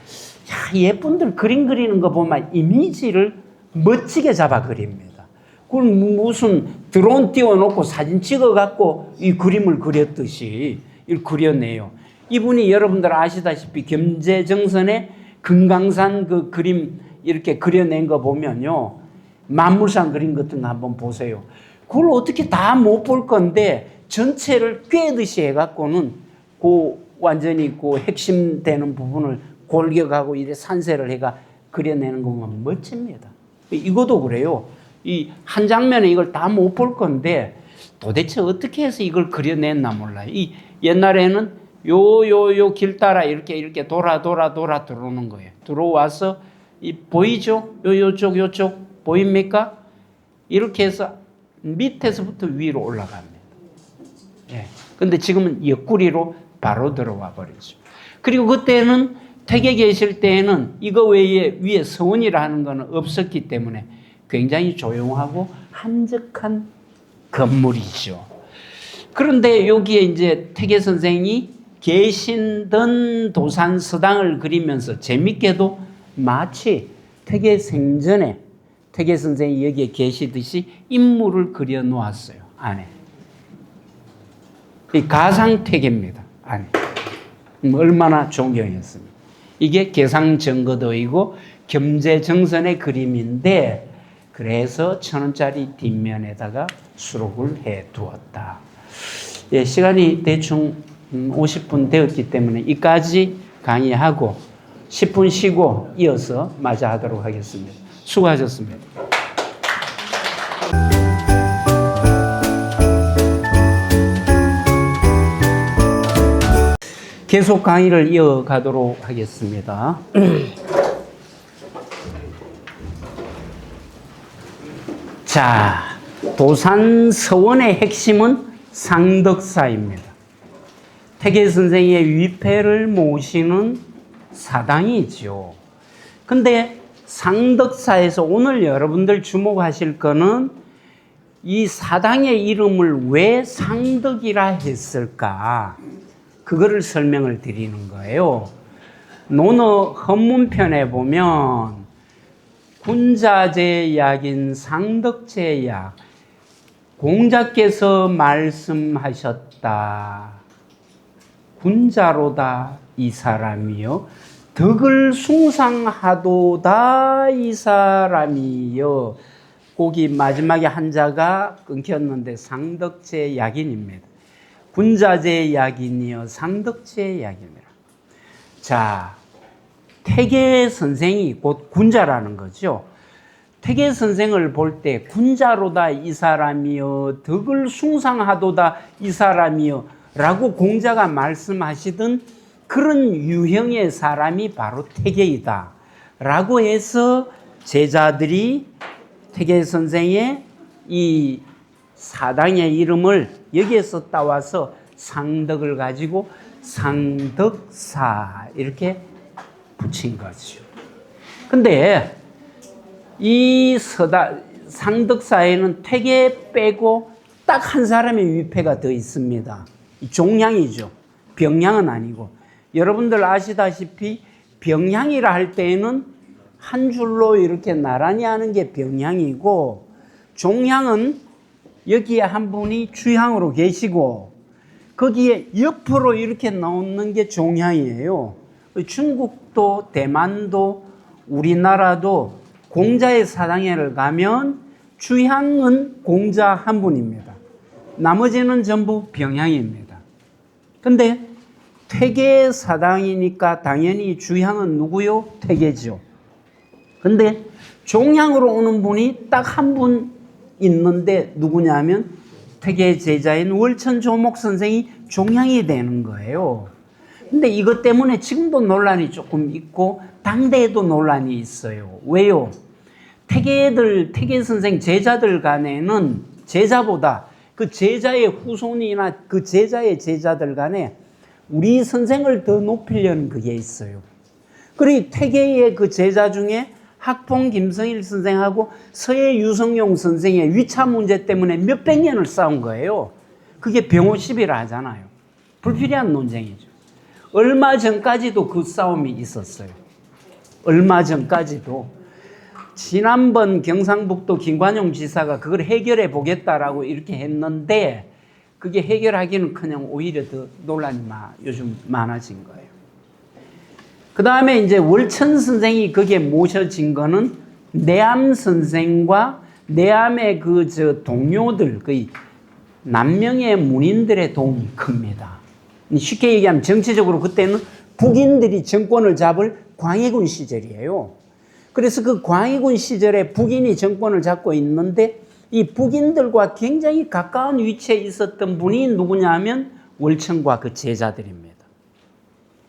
예쁜들 그림 그리는 거 보면 이미지를 멋지게 잡아 그립니다. 그걸 무슨 드론 띄워놓고 사진 찍어갖고 이 그림을 그렸듯이 이걸 그려내요. 이분이 여러분들 아시다시피 겸재정선의 금강산 그 그림 이렇게 그려낸 거 보면요. 만물상 그림 같은 거 한번 보세요. 그걸 어떻게 다 못 볼 건데 전체를 꿰듯이 해갖고는 그 완전히 그 핵심 되는 부분을 골격하고 이래 산세를 해가 그려내는 거 보면 멋집니다. 이것도 그래요. 이 한 장면에 이걸 다 못 볼 건데 도대체 어떻게 해서 이걸 그려냈나 몰라요. 이 옛날에는 요 길 따라 이렇게 돌아 들어오는 거예요. 들어와서 이 보이죠? 요쪽 보입니까? 이렇게 해서 밑에서부터 위로 올라갑니다. 예. 근데 지금은 옆구리로 바로 들어와 버리죠. 그리고 그때는 퇴계 계실 때에는 이거 외에 위에 서원이라는 거는 없었기 때문에 굉장히 조용하고 한적한 건물이죠. 그런데 여기에 이제 퇴계 선생이 계신던 도산 서당을 그리면서 재밌게도 마치 퇴계 생전에 퇴계 선생이 여기에 계시듯이 인물을 그려 놓았어요. 안에. 이 가상퇴계입니다. 안에. 얼마나 존경했습니다. 이게 계상정거도이고 겸재정선의 그림인데 그래서 1,000원짜리 뒷면에다가 수록을 해 두었다. 예, 시간이 대충 50분 되었기 때문에 이까지 강의하고 10분 쉬고 이어서 마저 하도록 하겠습니다. 수고하셨습니다. 계속 강의를 이어가도록 하겠습니다. 자, 도산 서원의 핵심은 상덕사입니다. 퇴계 선생의 위패를 모시는 사당이죠. 근데 상덕사에서 오늘 여러분들 주목하실 거는 이 사당의 이름을 왜 상덕이라 했을까? 그거를 설명을 드리는 거예요. 논어 헌문편에 보면 군자제약인 상덕제약 공자께서 말씀하셨다. 군자로다 이 사람이요 덕을 숭상하도다 이 사람이요. 거기 마지막에 한자가 끊겼는데 상덕제약인입니다. 군자제약인이요 상덕제약입니다. 자, 퇴계 선생이 곧 군자라는 거죠. 퇴계 선생을 볼 때 군자로다 이 사람이요 덕을 숭상하도다 이 사람이요 라고 공자가 말씀하시던 그런 유형의 사람이 바로 태계이다 라고 해서 제자들이 태계 선생의 이 사당의 이름을 여기에서 따와서 상덕을 가지고 상덕사 이렇게 붙인 거죠. 근데 이 상덕사에는 태계 빼고 딱 한 사람의 위패가 더 있습니다. 종양이죠. 병양은 아니고. 여러분들 아시다시피 병양이라 할 때에는 한 줄로 이렇게 나란히 하는 게 병양이고, 종양은 여기에 한 분이 주향으로 계시고 거기에 옆으로 이렇게 나오는 게 종향이에요. 중국도 대만도 우리나라도 공자의 사당회를 가면 주향은 공자 한 분입니다. 나머지는 전부 병향입니다. 근데 태계 사당이니까 당연히 주향은 누구요? 태계죠. 근데 종향으로 오는 분이 딱 한 분 있는데 누구냐면 태계 제자인 월천조목 선생이 종향이 되는 거예요. 근데 이것 때문에 지금도 논란이 조금 있고 당대에도 논란이 있어요. 왜요? 태계 선생 제자들 간에는 제자보다 그 제자의 후손이나 그 제자의 제자들 간에 우리 선생을 더 높이려는 그게 있어요. 그리고 태계의 그 제자 중에 학봉 김성일 선생하고 서해 유성용 선생의 위차 문제 때문에 몇백 년을 싸운 거예요. 그게 병호시비라 하잖아요. 불필요한 논쟁이죠. 얼마 전까지도 그 싸움이 있었어요. 얼마 전까지도. 지난번 경상북도 김관용 지사가 그걸 해결해 보겠다라고 이렇게 했는데 그게 해결하기는 오히려 더 논란이 요즘 많아진 거예요. 그 다음에 이제 월천 선생이 거기에 모셔진 거는 내암 선생과 내암의 동료들, 거의 남명의 문인들의 도움이 큽니다. 쉽게 얘기하면 정치적으로 그때는 북인들이 정권을 잡을 광해군 시절이에요. 그래서 그 광해군 시절에 북인이 정권을 잡고 있는데 이 북인들과 굉장히 가까운 위치에 있었던 분이 누구냐면 월천과 그 제자들입니다.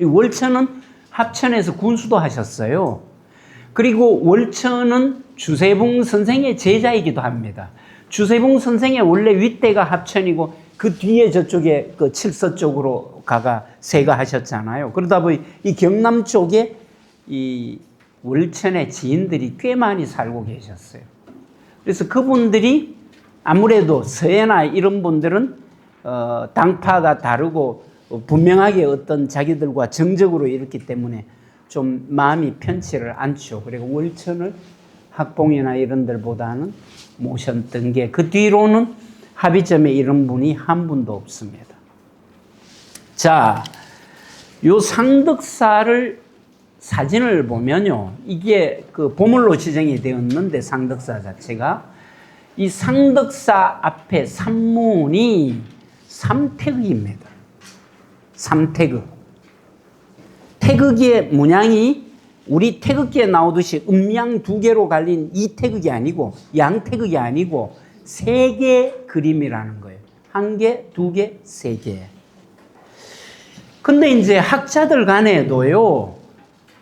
이 월천은 합천에서 군수도 하셨어요. 그리고 월천은 주세붕 선생의 제자이기도 합니다. 주세붕 선생의 원래 윗대가 합천이고 그 뒤에 저쪽에 그 칠서 쪽으로 세가 하셨잖아요. 그러다 보니 이 경남 쪽에 이 월천의 지인들이 꽤 많이 살고 계셨어요. 그래서 그분들이 아무래도 서해나 이런 분들은 당파가 다르고 분명하게 어떤 자기들과 정적으로 이렇기 때문에 좀 마음이 편치를 않죠. 그리고 월천을 학봉이나 이런 데보다는 모셨던 게 그 뒤로는 합의점에 이런 분이 한 분도 없습니다. 자, 요 상덕사를 사진을 보면요. 이게 그 보물로 지정이 되었는데 상덕사 자체가 이 상덕사 앞에 산문이 삼태극입니다. 삼태극. 태극의 문양이 우리 태극기에 나오듯이 음양 두 개로 갈린 이 태극이 아니고 양태극이 아니고 세 개 그림이라는 거예요. 한 개, 두 개, 세 개. 근데 이제 학자들 간에도요,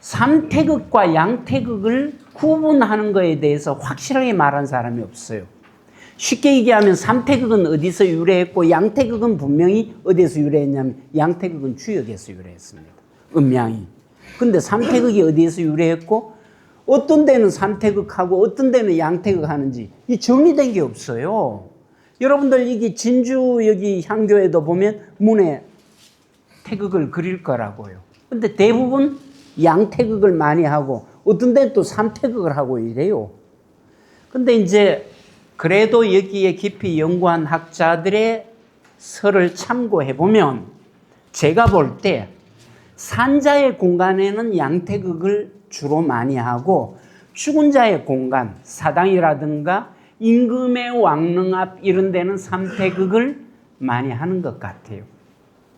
삼태극과 양태극을 구분하는 거에 대해서 확실하게 말한 사람이 없어요. 쉽게 얘기하면 삼태극은 어디서 유래했고 양태극은 분명히 어디서 유래했냐면 양태극은 주역에서 유래했습니다. 음양이. 근데 삼태극이 어디에서 유래했고 어떤 데는 삼태극하고 어떤 데는 양태극 하는지 이 정리된 게 없어요. 여러분들 여기 진주 여기 향교에도 보면 문에 태극을 그릴 거라고요. 근데 대부분 양태극을 많이 하고 어떤 데는 또 삼태극을 하고 이래요. 근데 이제 그래도 여기에 깊이 연구한 학자들의 설을 참고해 보면 제가 볼 때 산자의 공간에는 양태극을 주로 많이 하고 죽은 자의 공간, 사당이라든가 임금의 왕릉 앞 이런 데는 삼태극을 많이 하는 것 같아요.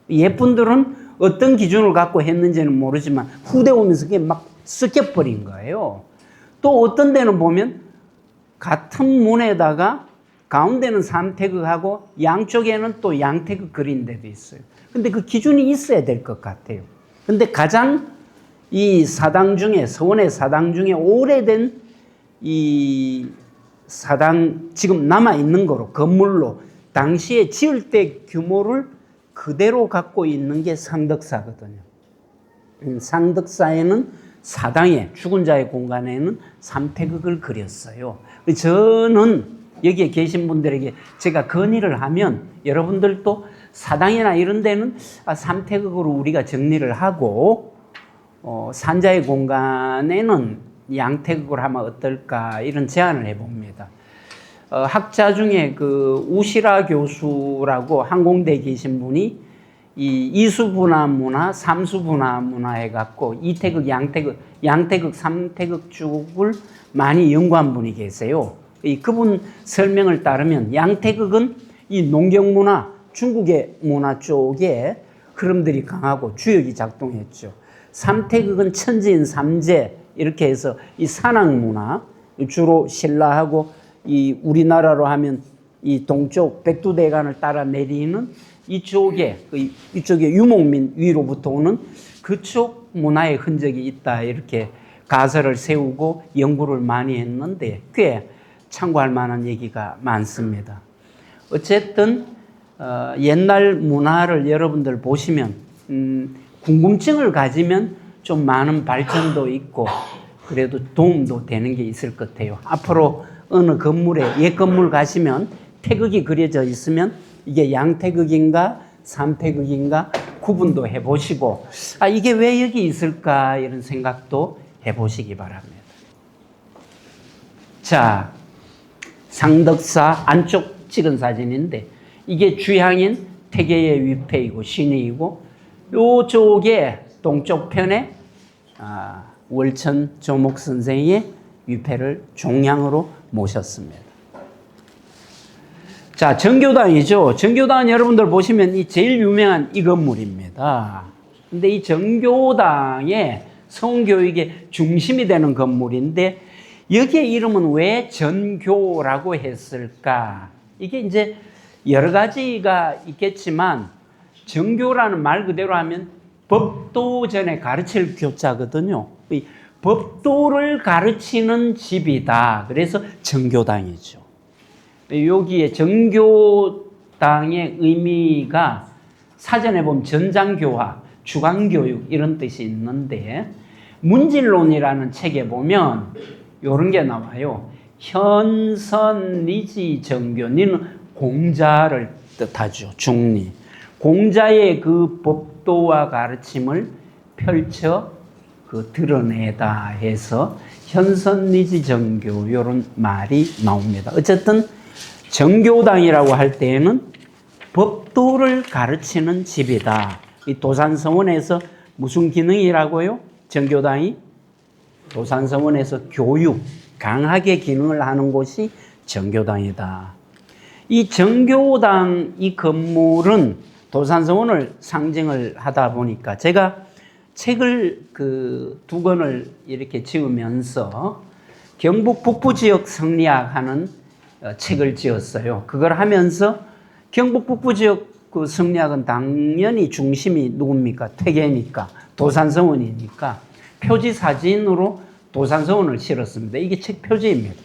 옛분들은 어떤 기준을 갖고 했는지는 모르지만 후대 오면서 그게 막 섞여버린 거예요. 또 어떤 데는 보면 같은 문에다가 가운데는 삼태극하고 양쪽에는 또 양태극 그린 데도 있어요. 근데 그 기준이 있어야 될 것 같아요. 근데 가장 이 사당 중에, 서원의 사당 중에 오래된 이 사당, 지금 남아있는 거로, 건물로, 당시에 지을 때 규모를 그대로 갖고 있는 게 상덕사거든요. 상덕사에는 사당에, 죽은 자의 공간에는 삼태극을 그렸어요. 저는 여기에 계신 분들에게 제가 건의를 하면 여러분들도 사당이나 이런 데는 삼태극으로 우리가 정리를 하고 산자의 공간에는 양태극으로 하면 어떨까 이런 제안을 해봅니다. 학자 중에 그 우시라 교수라고 항공대에 계신 분이 이 이수분화 문화, 삼수분화 문화 해갖고 이태극, 양태극, 삼태극 쪽을 많이 연구한 분이 계세요. 그분 설명을 따르면 양태극은 이 농경문화, 중국의 문화 쪽에 흐름들이 강하고 주역이 작동했죠. 삼태극은 천지인 삼재 이렇게 해서 이 산악문화, 주로 신라하고 이 우리나라로 하면 이 동쪽 백두대간을 따라 내리는 이쪽에 유목민 위로부터 오는 그쪽 문화의 흔적이 있다 이렇게 가설을 세우고 연구를 많이 했는데 꽤 참고할 만한 얘기가 많습니다. 어쨌든 옛날 문화를 여러분들 보시면 궁금증을 가지면 좀 많은 발전도 있고 그래도 도움도 되는 게 있을 것 같아요. 앞으로 어느 건물에 옛 건물 가시면 태극이 그려져 있으면 이게 양태극인가 삼태극인가 구분도 해보시고 이게 왜 여기 있을까 이런 생각도 해보시기 바랍니다. 자, 상덕사 안쪽 찍은 사진인데 이게 주향인 태계의 위패이고 신의이고 요쪽에 동쪽 편에 월천 조목 선생의 위패를 종양으로 모셨습니다. 자, 정교당이죠. 정교당은 여러분들 보시면 이 제일 유명한 이 건물입니다. 근데 이 정교당의 성교육의 중심이 되는 건물인데 여기에 이름은 왜 전교라고 했을까? 이게 이제 여러 가지가 있겠지만 정교라는 말 그대로 하면 법도 전에 가르칠 교자거든요. 이 법도를 가르치는 집이다. 그래서 정교당이죠. 여기에 정교당의 의미가 사전에 보면 전장교화, 주관교육 이런 뜻이 있는데 문진론이라는 책에 보면 이런 게 나와요. 현선리지 정교, 니는 공자를 뜻하죠. 중리. 공자의 그 법도와 가르침을 펼쳐 드러내다 해서 현선리지 정교 이런 말이 나옵니다. 어쨌든 정교당이라고 할 때에는 법도를 가르치는 집이다. 이 도산서원에서 무슨 기능이라고요? 정교당이 도산서원에서 교육, 강하게 기능을 하는 곳이 정교당이다. 이 정교당 이 건물은 도산서원을 상징을 하다 보니까 제가 책을 두 권을 이렇게 지으면서 경북 북부 지역 성리학 하는 책을 지었어요. 그걸 하면서 경북 북부 지역 그 성리학은 당연히 중심이 누굽니까? 퇴계니까, 도산서원이니까 표지 사진으로 도산서원을 실었습니다. 이게 책 표지입니다.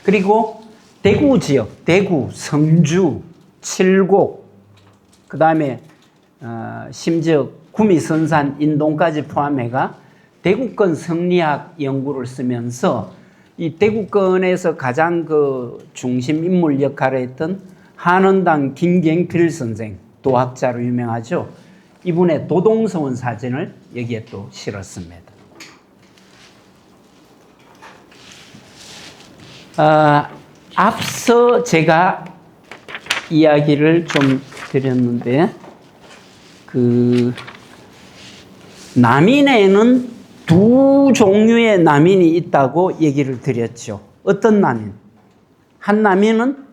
그리고 대구 지역, 대구, 성주, 칠곡, 그 다음에 심지어 구미, 선산, 인동까지 포함해가 대구권 성리학 연구를 쓰면서 이 대구권에서 가장 그 중심 인물 역할을 했던 한원당 김경필 선생, 도학자로 유명하죠. 이분의 도동서원 사진을 여기에 또 실었습니다. 앞서 제가 이야기를 좀 드렸는데 남인에는 두 종류의 남인이 있다고 얘기를 드렸죠. 어떤 남인? 한 남인은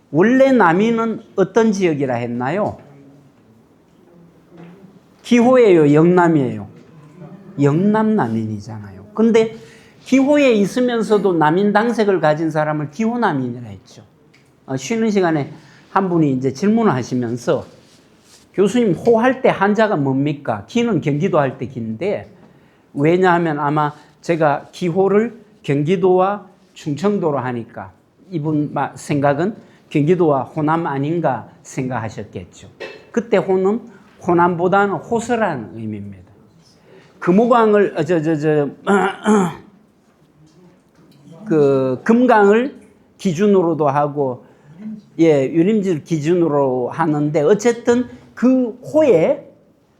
원래 남인은 어떤 지역이라 했나요? 기호예요, 영남이에요? 영남 남인이잖아요. 근데 기호에 있으면서도 남인 당색을 가진 사람을 기호남인이라 했죠. 쉬는 시간에 한 분이 이제 질문을 하시면서 교수님 호할 때 한자가 뭡니까? 기는 경기도 할 때 기인데 왜냐하면 아마 제가 기호를 경기도와 충청도로 하니까 이분 생각은 경기도와 호남 아닌가 생각하셨겠죠. 그때 호는 호남보다는 호서라는 의미입니다. 금호강을 그 금강을 기준으로도 하고 유림지를 기준으로 하는데 어쨌든 그 호의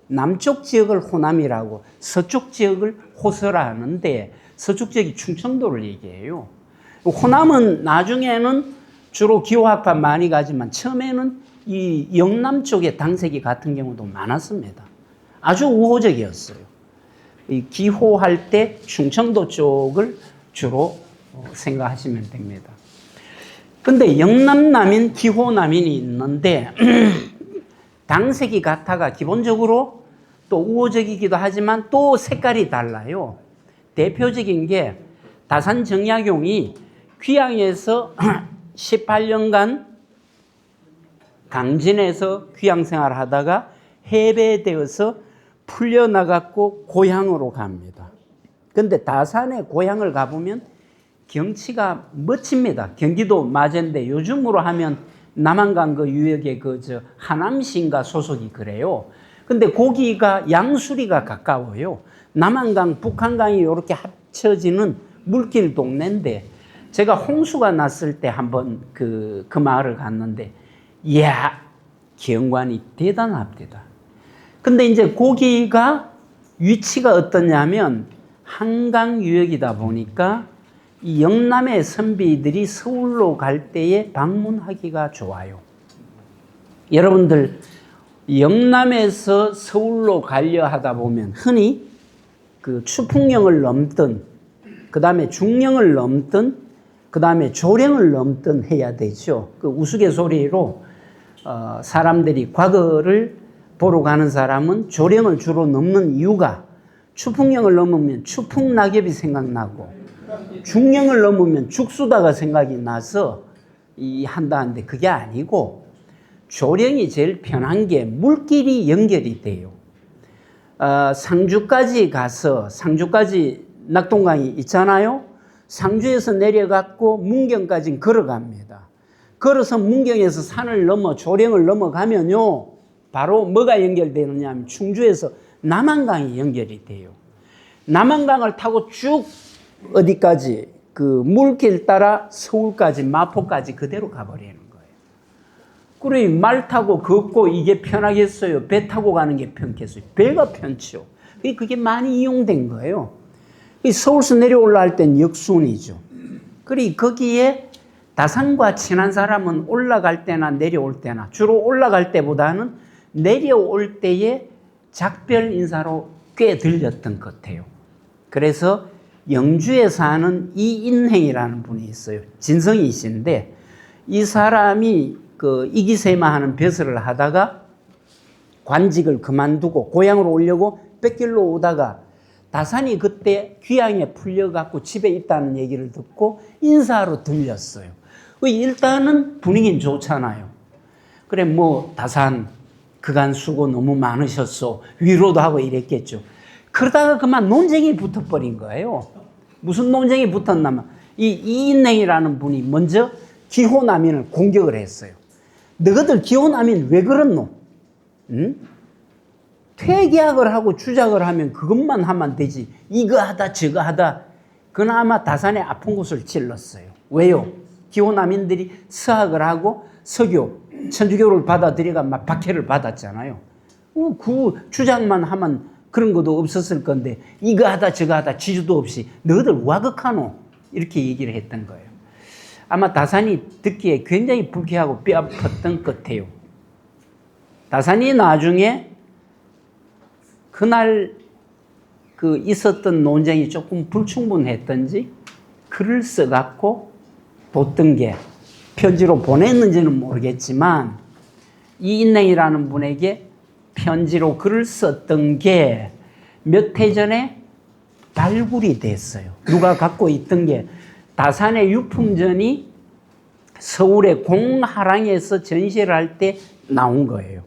남쪽 지역을 호남이라고 서쪽 지역을 호서라 하는데 서쪽 지역이 충청도를 얘기해요. 호남은 나중에는 주로 기호학파 많이 가지만 처음에는 이 영남 쪽에 당색이 같은 경우도 많았습니다. 아주 우호적이었어요. 이 기호할 때 충청도 쪽을 주로 생각하시면 됩니다. 근데 영남남인, 기호남인이 있는데 당색이 같아가 기본적으로 또 우호적이기도 하지만 또 색깔이 달라요. 대표적인 게 다산 정약용이 귀양에서 18년간 강진에서 귀양 생활을 하다가 해배되어서 풀려나갔고 고향으로 갑니다. 근데 다산에 고향을 가보면 경치가 멋집니다. 경기도 마제인데 요즘으로 하면 남한강 그 유역의 하남시인가 소속이 그래요. 근데 거기가 양수리가 가까워요. 남한강, 북한강이 이렇게 합쳐지는 물길 동네인데 제가 홍수가 났을 때 한번 그 마을을 갔는데 이야, 경관이 대단합니다. 근데 이제 거기가 위치가 어떠냐면 한강 유역이다 보니까 이 영남의 선비들이 서울로 갈 때에 방문하기가 좋아요. 여러분들 영남에서 서울로 가려 하다 보면 흔히 그 추풍령을 넘든 그 다음에 중령을 넘든 그 다음에 조령을 넘든 해야 되죠. 그 우스갯소리로 사람들이 과거를 보러 가는 사람은 조령을 주로 넘는 이유가 추풍령을 넘으면 추풍낙엽이 생각나고 중령을 넘으면 죽수다가 생각이 나서 한다는데 그게 아니고 조령이 제일 편한 게 물길이 연결이 돼요. 상주까지 가서 상주까지 낙동강이 있잖아요. 상주에서 내려갔고 문경까지 걸어갑니다. 걸어서 문경에서 산을 넘어 조령을 넘어가면요. 바로 뭐가 연결되느냐 하면 충주에서 남한강이 연결이 돼요. 남한강을 타고 쭉 어디까지 그 물길 따라 서울까지 마포까지 그대로 가버리는 거예요. 그래 말 타고 걷고 이게 편하겠어요? 배 타고 가는 게 편겠어요? 배가 편죠. 그게 많이 이용된 거예요. 서울서 내려올라 할 땐 역순이죠. 그래 거기에 다산과 친한 사람은 올라갈 때나 내려올 때나 주로 올라갈 때보다는 내려올 때에 작별 인사로 꽤 들렸던 것 같아요. 그래서 영주에 사는 이인행이라는 분이 있어요. 진성이신데 이 사람이 그 이기세마하는 벼슬을 하다가 관직을 그만두고 고향으로 오려고 뺏길로 오다가 다산이 그때 귀양에 풀려갖고 집에 있다는 얘기를 듣고 인사하러 들렸어요. 일단은 분위기는 좋잖아요. 그래 뭐 다산 그간 수고 너무 많으셨어 위로도 하고 이랬겠죠. 그러다가 그만 논쟁이 붙어버린 거예요. 무슨 논쟁이 붙었냐면 이 이인행이라는 분이 먼저 기호남인을 공격을 했어요. 너희들 기호남인 왜 그렇노? 응? 퇴계약을 하고 주작을 하면 그것만 하면 되지. 이거 하다 저거 하다. 그나마 다산에 아픈 곳을 찔렀어요. 왜요? 기호남인들이 서학을 하고 서교, 천주교를 받아들여가 막 박해를 받았잖아요. 그 주장만 하면 그런 것도 없었을 건데 이거 하다 저거 하다 지주도 없이 너희들 와극하노? 이렇게 얘기를 했던 거예요. 아마 다산이 듣기에 굉장히 불쾌하고 뼈 아팠던 것 같아요. 다산이 나중에 그날 그 있었던 논쟁이 조금 불충분했던지 글을 써갖고 뒀던 게 편지로 보냈는지는 모르겠지만 이인냉이라는 분에게 편지로 글을 썼던 게 몇 해 전에 발굴이 됐어요. 누가 갖고 있던 게 다산의 유품전이 서울의 공하랑에서 전시를 할 때 나온 거예요.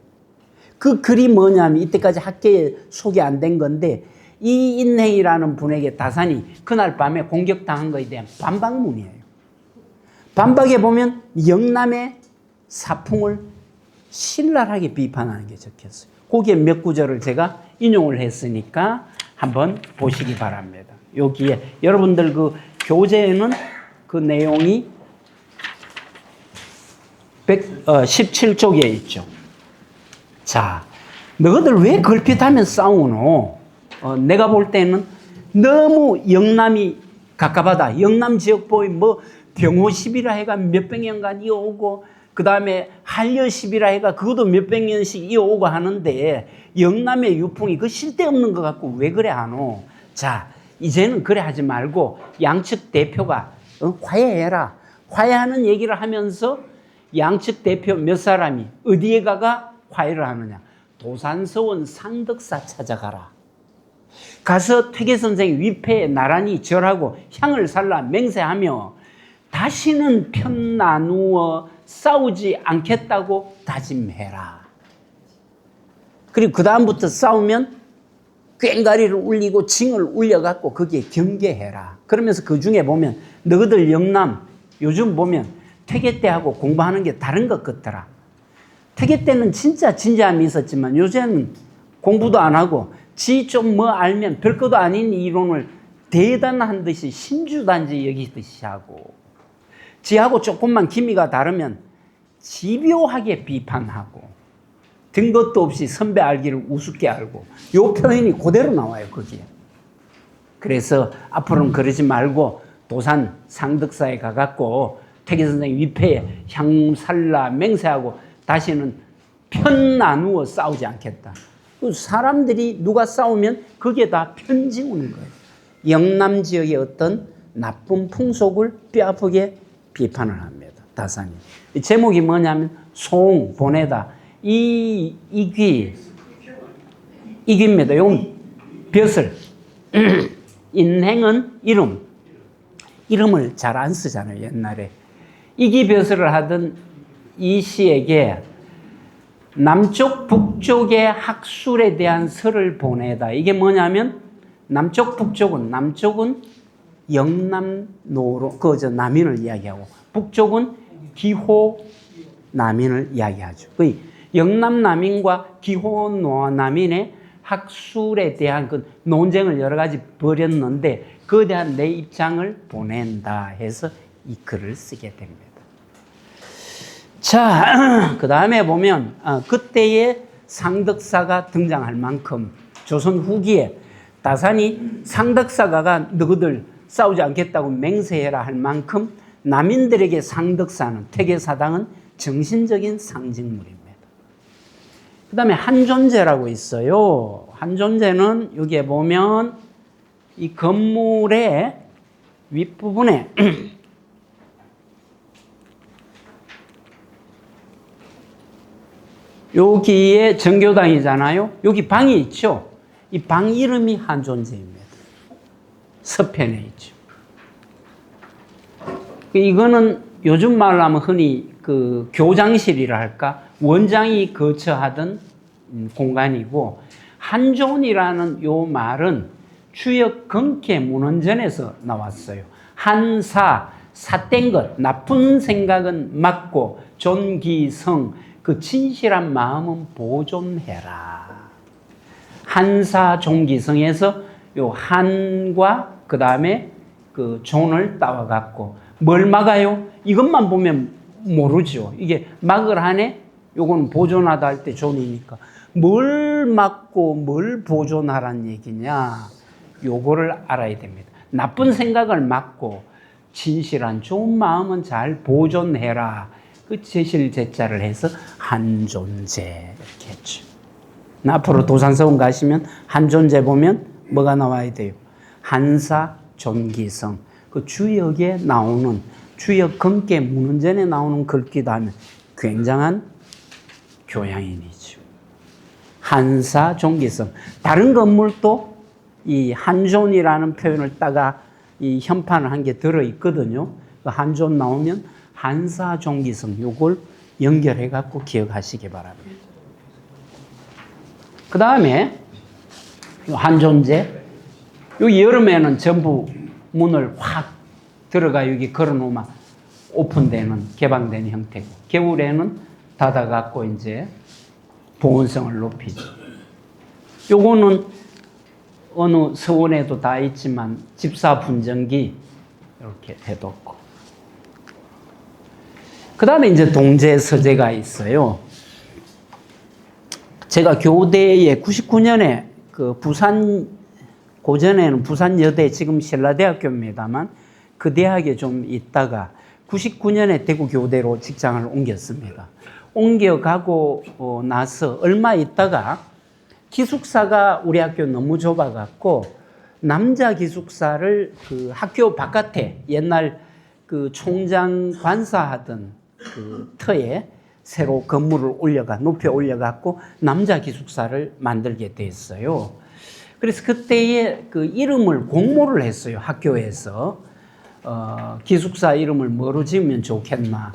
그 글이 뭐냐면 이때까지 학계에 소개 안 된 건데 이 인행이라는 분에게 다산이 그날 밤에 공격당한 것에 대한 반박문이에요. 반박에 보면 영남의 사풍을 신랄하게 비판하는 게 적혔어요. 거기에 몇 구절을 제가 인용을 했으니까 한번 보시기 바랍니다. 여기에 여러분들 그 교재에는 그 내용이 17쪽에 있죠. 자, 너희들 왜 걸핏하면 싸우노? 내가 볼 때는 너무 영남이 갑갑하다. 영남 지역보에 뭐 병호십이라 해가 몇백 년간 이어오고 그 다음에 한려십이라 해가 그것도 몇백 년씩 이어오고 하는데 영남의 유풍이 그 쓸데없는 것 같고 왜 그래 하노? 자, 이제는 그래 하지 말고 양측 대표가 화해해라. 화해하는 얘기를 하면서 양측 대표 몇 사람이 어디에 가가 화해를 하느냐. 도산서원 상덕사 찾아가라. 가서 퇴계선생 위패에 나란히 절하고 향을 살라 맹세하며 다시는 편 나누어 싸우지 않겠다고 다짐해라. 그리고 그 다음부터 싸우면 꽹가리를 울리고 징을 울려갖고 거기에 경계해라. 그러면서 그 중에 보면 너희들 영남 요즘 보면 퇴계 때하고 공부하는 게 다른 것 같더라. 퇴계 때는 진짜 진지함이 있었지만 요새는 공부도 안 하고 지 좀 뭐 알면 별것도 아닌 이론을 대단한 듯이 신주단지 여기듯이 하고 지하고 조금만 기미가 다르면 집요하게 비판하고 등것도 없이 선배 알기를 우습게 알고 요 표현이 그대로 나와요 거기에. 그래서 앞으로는 그러지 말고 도산 상덕사에 가갖고 퇴계선생 위패에 향살라 맹세하고 다시는 편 나누어 싸우지 않겠다. 사람들이 누가 싸우면 그게 다 편지우는 거예요. 영남 지역의 어떤 나쁜 풍속을 뼈아프게 비판을 합니다. 다산이. 제목이 뭐냐면 송 보내다. 이귀입니다. 이건 벼슬. 인행은 이름을 잘 안 쓰잖아요. 옛날에. 이귀벼슬을 하던 이 시에게 남쪽 북쪽의 학술에 대한 설을 보내다. 이게 뭐냐면 남쪽 북쪽은 남쪽은 영남노로 남인을 이야기하고 북쪽은 기호 남인을 이야기하죠. 그 영남 남인과 기호 남인의 학술에 대한 그 논쟁을 여러 가지 벌였는데 그에 대한 내 입장을 보낸다 해서 이 글을 쓰게 됩니다. 자, 그 다음에 보면 그때의 상덕사가 등장할 만큼 조선 후기에 다산이 상덕사가가 너희들 싸우지 않겠다고 맹세해라 할 만큼 남인들에게 상덕사는 퇴계사당은 정신적인 상징물입니다. 그 다음에 한존재라고 있어요. 한존재는 여기에 보면 이 건물의 윗부분에 여기에 정교당이잖아요. 여기 방이 있죠. 이 방 이름이 한존재입니다. 서편에 있죠. 이거는 요즘 말로 하면 흔히 그 교장실이라 할까? 원장이 거처하던 공간이고, 한존이라는 요 말은 추역 건캐 문헌전에서 나왔어요. 한사, 삿된 것, 나쁜 생각은 막고, 존기성, 그 진실한 마음은 보존해라. 한사 존기성에서 요 한과 그 다음에 그 존을 따와갖고 뭘 막아요? 이것만 보면 모르죠. 이게 막을 하네? 요거는 보존하다 할 때 존이니까. 뭘 막고 뭘 보존하란 얘기냐? 요거를 알아야 됩니다. 나쁜 생각을 막고 진실한 좋은 마음은 잘 보존해라. 그 제실 제자를 해서 한존재 이렇게 했죠. 앞으로 도산서원 가시면 한존재 보면 뭐가 나와야 돼요? 한사 존기성. 그 주역에 나오는 주역 건캐 문헌전에 나오는 글귀다 하면 굉장한 교양인이죠. 한사 존기성. 다른 건물도 이 한존이라는 표현을 따가 이 현판을 한 게 들어 있거든요. 그 한존 나오면 한사 존기성 요걸 연결해 갖고 기억하시기 바랍니다. 그 다음에 한존재. 여기 여름에는 전부 문을 확 들어가 여기 걸어놓으면 오픈되는, 개방되는 형태고, 겨울에는 닫아갖고 이제 보온성을 높이죠. 요거는 어느 서원에도 다 있지만 집사 분전기 이렇게 해뒀고. 그 다음에 이제 동제 서재가 있어요. 제가 교대에 99년에 그 부산, 고전에는 부산여대, 지금 신라대학교입니다만 그 대학에 좀 있다가 99년에 대구 교대로 직장을 옮겼습니다. 옮겨가고 나서 얼마 있다가 기숙사가 우리 학교 너무 좁아갖고 남자 기숙사를 그 학교 바깥에 옛날 그 총장 관사하던 그 터에 새로 건물을 높이 올려갖고 남자 기숙사를 만들게 됐어요. 그래서 그때에 그 이름을 공모를 했어요. 학교에서. 기숙사 이름을 뭐로 지으면 좋겠나.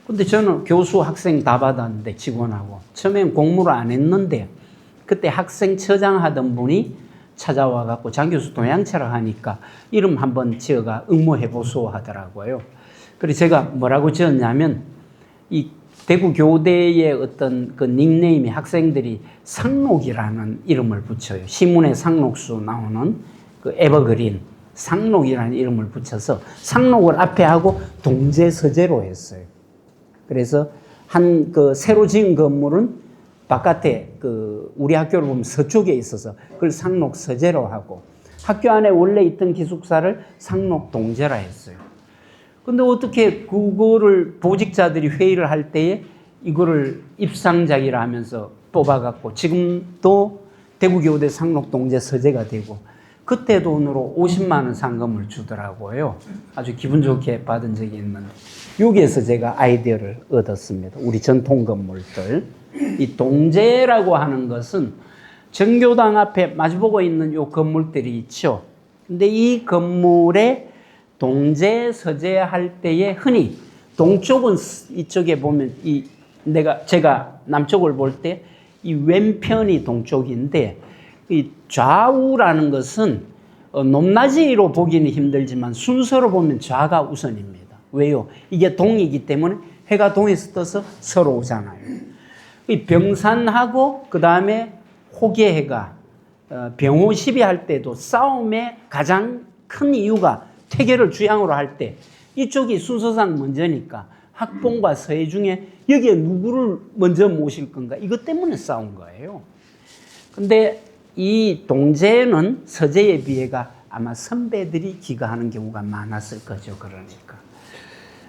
근데 저는 교수, 학생 다 받았는데 직원하고. 처음엔 공모를 안 했는데 그때 학생처장 하던 분이 찾아와 갖고 장 교수 동양체라 하니까 이름 한번 지어가 응모해 보소 하더라고요. 그래서 제가 뭐라고 지었냐면 이 대구 교대의 어떤 그 닉네임이 학생들이 상록이라는 이름을 붙여요. 시문에 상록수 나오는 그 에버그린 상록이라는 이름을 붙여서 상록을 앞에 하고 동제서재로 했어요. 그래서 한 그 새로 지은 건물은 바깥에 그 우리 학교를 보면 서쪽에 있어서 그걸 상록서재로 하고 학교 안에 원래 있던 기숙사를 상록동제라 했어요. 근데 어떻게 그거를 보직자들이 회의를 할 때에 이거를 입상작이라 하면서 뽑아갖고 지금도 대구교대 상록동제 서재가 되고 그때 돈으로 50만 원 상금을 주더라고요. 아주 기분 좋게 받은 적이 있는데 여기에서 제가 아이디어를 얻었습니다. 우리 전통 건물들. 이 동제라고 하는 것은 정교당 앞에 마주보고 있는 요 건물들이 있죠. 근데 이 건물에 동제 서재할 때에 흔히 동쪽은 이쪽에 보면 제가 남쪽을 볼 때 이 왼편이 동쪽인데 이 좌우라는 것은 높낮이로 보기는 힘들지만 순서로 보면 좌가 우선입니다. 왜요? 이게 동이기 때문에 해가 동에서 떠서 서로 오잖아요. 이 병산하고 그 다음에 호계해가 병호 시비할 때도 싸움의 가장 큰 이유가 퇴계를 주양으로 할 때 이쪽이 순서상 먼저니까 학봉과 서해 중에 여기에 누구를 먼저 모실 건가 이것 때문에 싸운 거예요. 근데 이 동제는 서재에 비해가 아마 선배들이 기가하는 경우가 많았을 거죠. 그러니까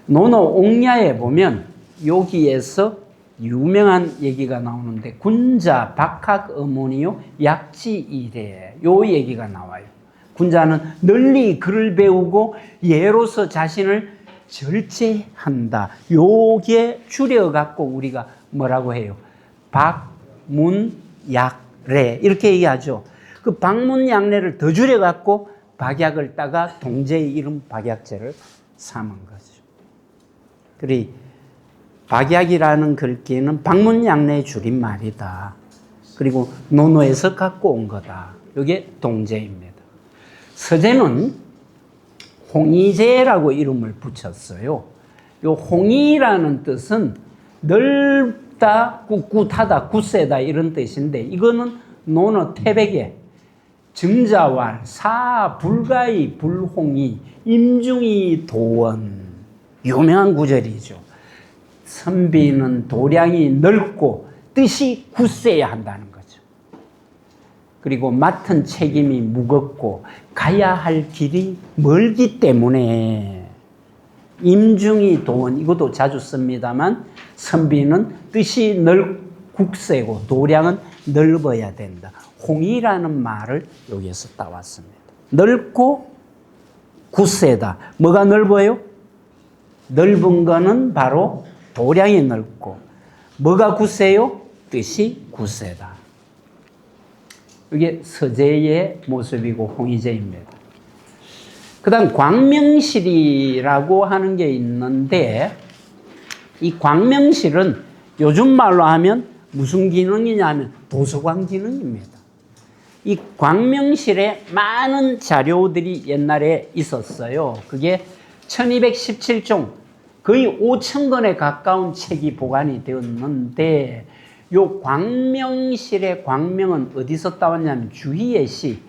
논어 옥야에 보면 여기에서 유명한 얘기가 나오는데 군자 박학 어머니요 약지 이래 요 얘기가 나와요. 군자는 널리 글을 배우고 예로서 자신을 절제한다. 요게 줄여갖고 우리가 뭐라고 해요? 박문약래 이렇게 얘기하죠. 그 박문약래를 더 줄여갖고 박약을 따가 동제의 이름 박약제를 삼은 거죠. 그리 박약이라는 글귀는 박문약래의 줄임말이다. 그리고 논어에서 갖고 온 거다. 이게 동제입니다. 서재는 홍이제라고 이름을 붙였어요. 요 홍이라는 뜻은 넓다, 꿋꿋하다, 굳세다 이런 뜻인데 이거는 논어 태백에 정자왈, 사, 불가이, 불홍이, 임중이 도원 유명한 구절이죠. 선비는 도량이 넓고 뜻이 굳세야 한다는 거죠. 그리고 맡은 책임이 무겁고 가야 할 길이 멀기 때문에 임중이 도원 이것도 자주 씁니다만 선비는 뜻이 굳세고 도량은 넓어야 된다. 홍이라는 말을 여기에서 따왔습니다. 넓고 굳세다. 뭐가 넓어요? 넓은 거는 바로 도량이 넓고 뭐가 굳세요? 뜻이 굳세다. 이게 서재의 모습이고 홍의제입니다. 그 다음 광명실이라고 하는 게 있는데 이 광명실은 요즘 말로 하면 무슨 기능이냐면 도서관 기능입니다. 이 광명실에 많은 자료들이 옛날에 있었어요. 그게 1217종, 거의 5,000권에 가까운 책이 보관이 되었는데, 요 광명실의 광명은 어디서 따왔냐면 주희의 시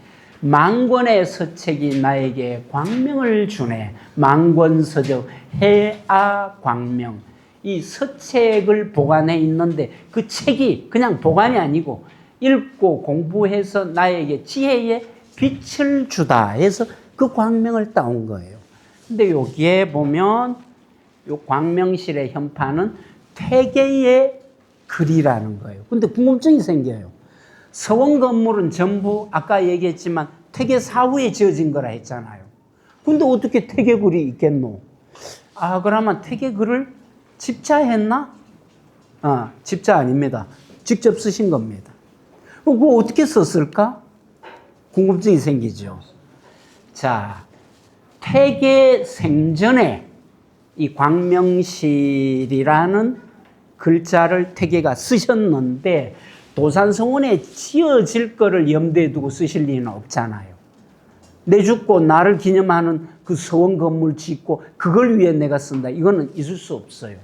망권의 서책이 나에게 광명을 주네. 망권서적 해아 광명. 이 서책을 보관해 있는데 그 책이 그냥 보관이 아니고 읽고 공부해서 나에게 지혜의 빛을 주다 해서 그 광명을 따온 거예요. 근데 여기에 보면 요 광명실의 현판은 태계의 글이라는 거예요. 근데 궁금증이 생겨요. 서원 건물은 전부 아까 얘기했지만 태계 사후에 지어진 거라 했잖아요. 근데 어떻게 태계글이 있겠노? 아, 그러면 태계글을 집자했나? 집자 아닙니다. 직접 쓰신 겁니다. 그거 어떻게 썼을까? 궁금증이 생기죠. 자, 태계 생전에 이 광명실이라는 글자를 태계가 쓰셨는데 도산서원에 지어질 거를 염두에 두고 쓰실 리는 없잖아요. 내 죽고 나를 기념하는 그 서원 건물 짓고 그걸 위해 내가 쓴다. 이거는 있을 수 없어요.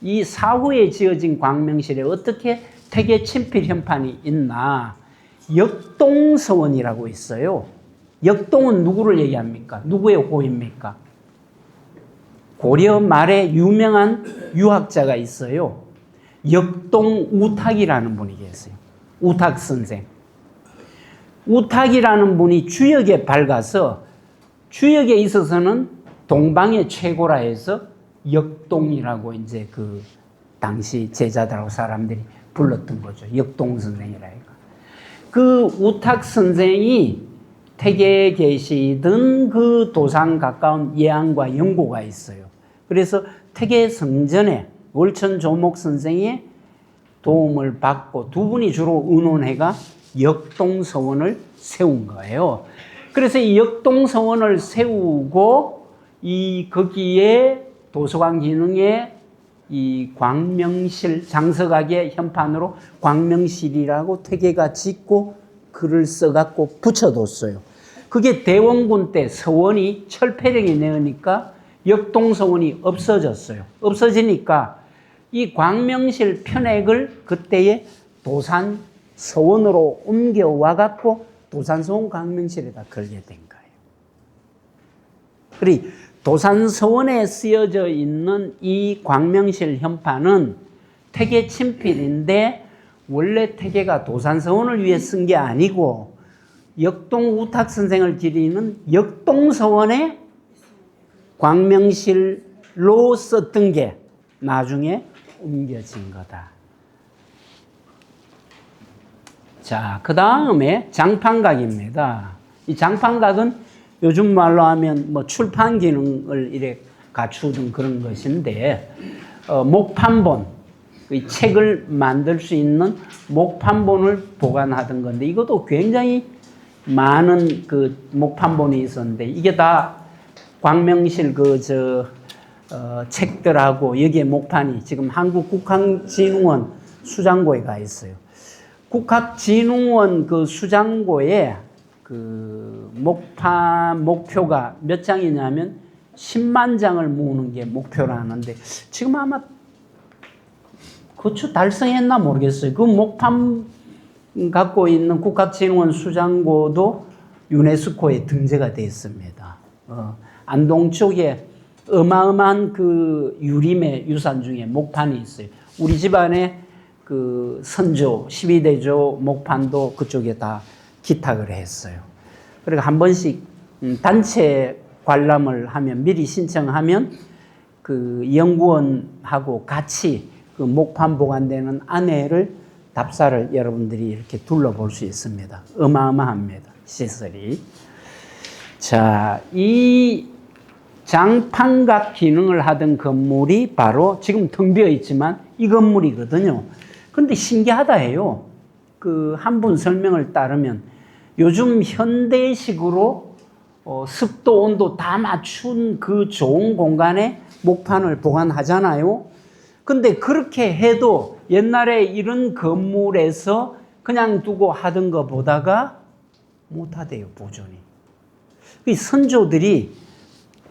이 사후에 지어진 광명실에 어떻게 태계 친필 현판이 있나? 역동서원이라고 있어요. 역동은 누구를 얘기합니까? 누구의 호입니까? 고려 말에 유명한 유학자가 있어요. 역동 우탁이라는 분이 계세요. 우탁 선생. 우탁이라는 분이 주역에 밝아서 주역에 있어서는 동방의 최고라 해서 역동이라고 이제 그 당시 제자들하고 사람들이 불렀던 거죠. 역동 선생이라 해가. 그 우탁 선생이 태계에 계시던 그 도산 가까운 예안과 영고가 있어요. 그래서 태계 성전에 월천 조목 선생의 도움을 받고 두 분이 주로 의논해가 역동서원을 세운 거예요. 그래서 이 역동서원을 세우고 거기에 도서관 기능에 이 광명실 장서각의 현판으로 광명실이라고 태계가 짓고 글을 써갖고 붙여뒀어요. 그게 대원군 때 서원이 철폐령이 내으니까 역동서원이 없어졌어요. 없어지니까 이 광명실 편액을 그때의 도산 서원으로 옮겨와갖고 도산서원 광명실에다 걸게 된 거예요. 그리고 도산서원에 쓰여져 있는 이 광명실 현판은 태계 친필인데 원래 태계가 도산서원을 위해 쓴 게 아니고 역동 우탁 선생을 기리는 역동서원에 광명실로 썼던 게 나중에 옮겨진 거다. 자, 그 다음에 장판각입니다. 이 장판각은 요즘 말로 하면 뭐 출판 기능을 이렇게 갖추던 그런 것인데, 목판본, 이 책을 만들 수 있는 목판본을 보관하던 건데, 이것도 굉장히 많은 그 목판본이 있었는데, 이게 다 광명실 책들하고 여기에 목판이 지금 한국국학진흥원 수장고에 가 있어요. 국학진흥원 그 수장고에 그 목표가 몇 장이냐면 10만 장을 모으는 게 목표라는데 지금 아마 그쵸 달성했나 모르겠어요. 그 목판 갖고 있는 국학진흥원 수장고도 유네스코에 등재가 되어 있습니다. 안동 쪽에 어마어마한 그 유림의 유산 중에 목판이 있어요. 우리 집안에 그 선조 12대조 목판도 그쪽에 다 기탁을 했어요. 그리고 한 번씩 단체 관람을 하면 미리 신청하면 그 연구원하고 같이 그 목판 보관되는 안에를 답사를 여러분들이 이렇게 둘러볼 수 있습니다. 어마어마합니다. 시설이. 자, 이 장판각 기능을 하던 건물이 바로 지금 텅 비어 있지만 이 건물이거든요. 그런데 신기하다 해요. 그 한 분 설명을 따르면 요즘 현대식으로 습도, 온도 다 맞춘 그 좋은 공간에 목판을 보관하잖아요. 근데 그렇게 해도 옛날에 이런 건물에서 그냥 두고 하던 거 보다가 못하대요, 보존이. 이 선조들이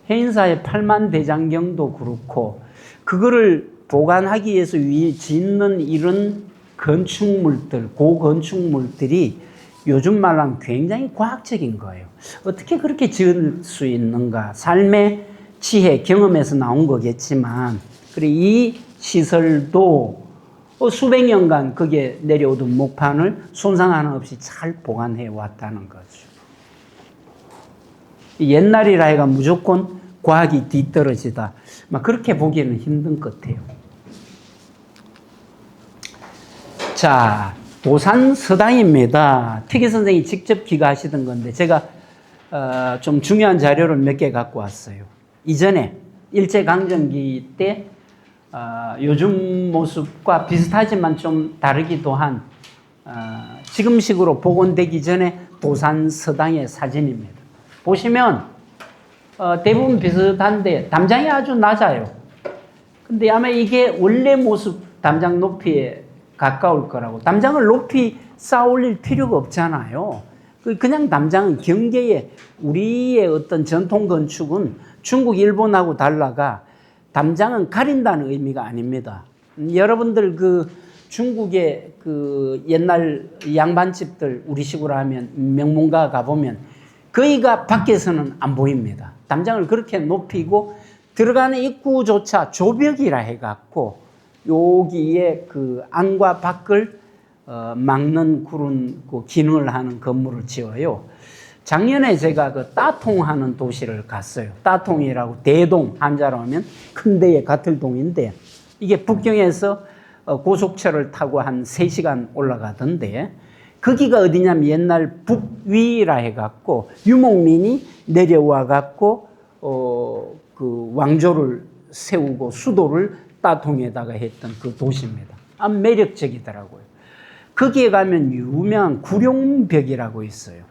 해인사의 팔만대장경도 그렇고, 그거를 보관하기 위해서 짓는 이런 건축물들, 고건축물들이 요즘 말로 굉장히 과학적인 거예요. 어떻게 그렇게 지을 수 있는가? 삶의 지혜, 경험에서 나온 거겠지만, 그리고 이 시설도 수백 년간 거기에 내려오던 목판을 손상 하나 없이 잘 보관해 왔다는 거죠. 옛날이라 해가 무조건 과학이 뒤떨어지다, 막 그렇게 보기에는 힘든 것 같아요. 자, 도산서당입니다. 태계 선생이 직접 기가하시던 건데 제가 좀 중요한 자료를 몇 개 갖고 왔어요. 이전에 일제강점기 때 요즘 모습과 비슷하지만 좀 다르기도 한 지금식으로 복원되기 전에 도산서당의 사진입니다. 보시면 대부분 비슷한데 담장이 아주 낮아요. 근데 아마 이게 원래 모습 담장 높이에 가까울 거라고. 담장을 높이 쌓아 올릴 필요가 없잖아요. 그냥 담장은 경계에, 우리의 어떤 전통 건축은 중국, 일본하고 달라가 담장은 가린다는 의미가 아닙니다. 여러분들 중국의 옛날 양반집들, 우리식으로 하면 명문가 가보면 거의가 밖에서는 안 보입니다. 담장을 그렇게 높이고 들어가는 입구조차 조벽이라 해갖고 여기에 안과 밖을 막는 그런 기능을 하는 건물을 지어요. 작년에 제가 따통하는 도시를 갔어요. 따통이라고, 대동 한자로 하면 큰 데의 같을 동인데, 이게 북경에서 고속철을 타고 한 3시간 올라가던데, 거기가 어디냐면 옛날 북위라 해갖고 유목민이 내려와 갖고 왕조를 세우고 수도를 따통에다가 했던 그 도시입니다. 아주 매력적이더라고요. 거기에 가면 유명한 구룡벽이라고 있어요.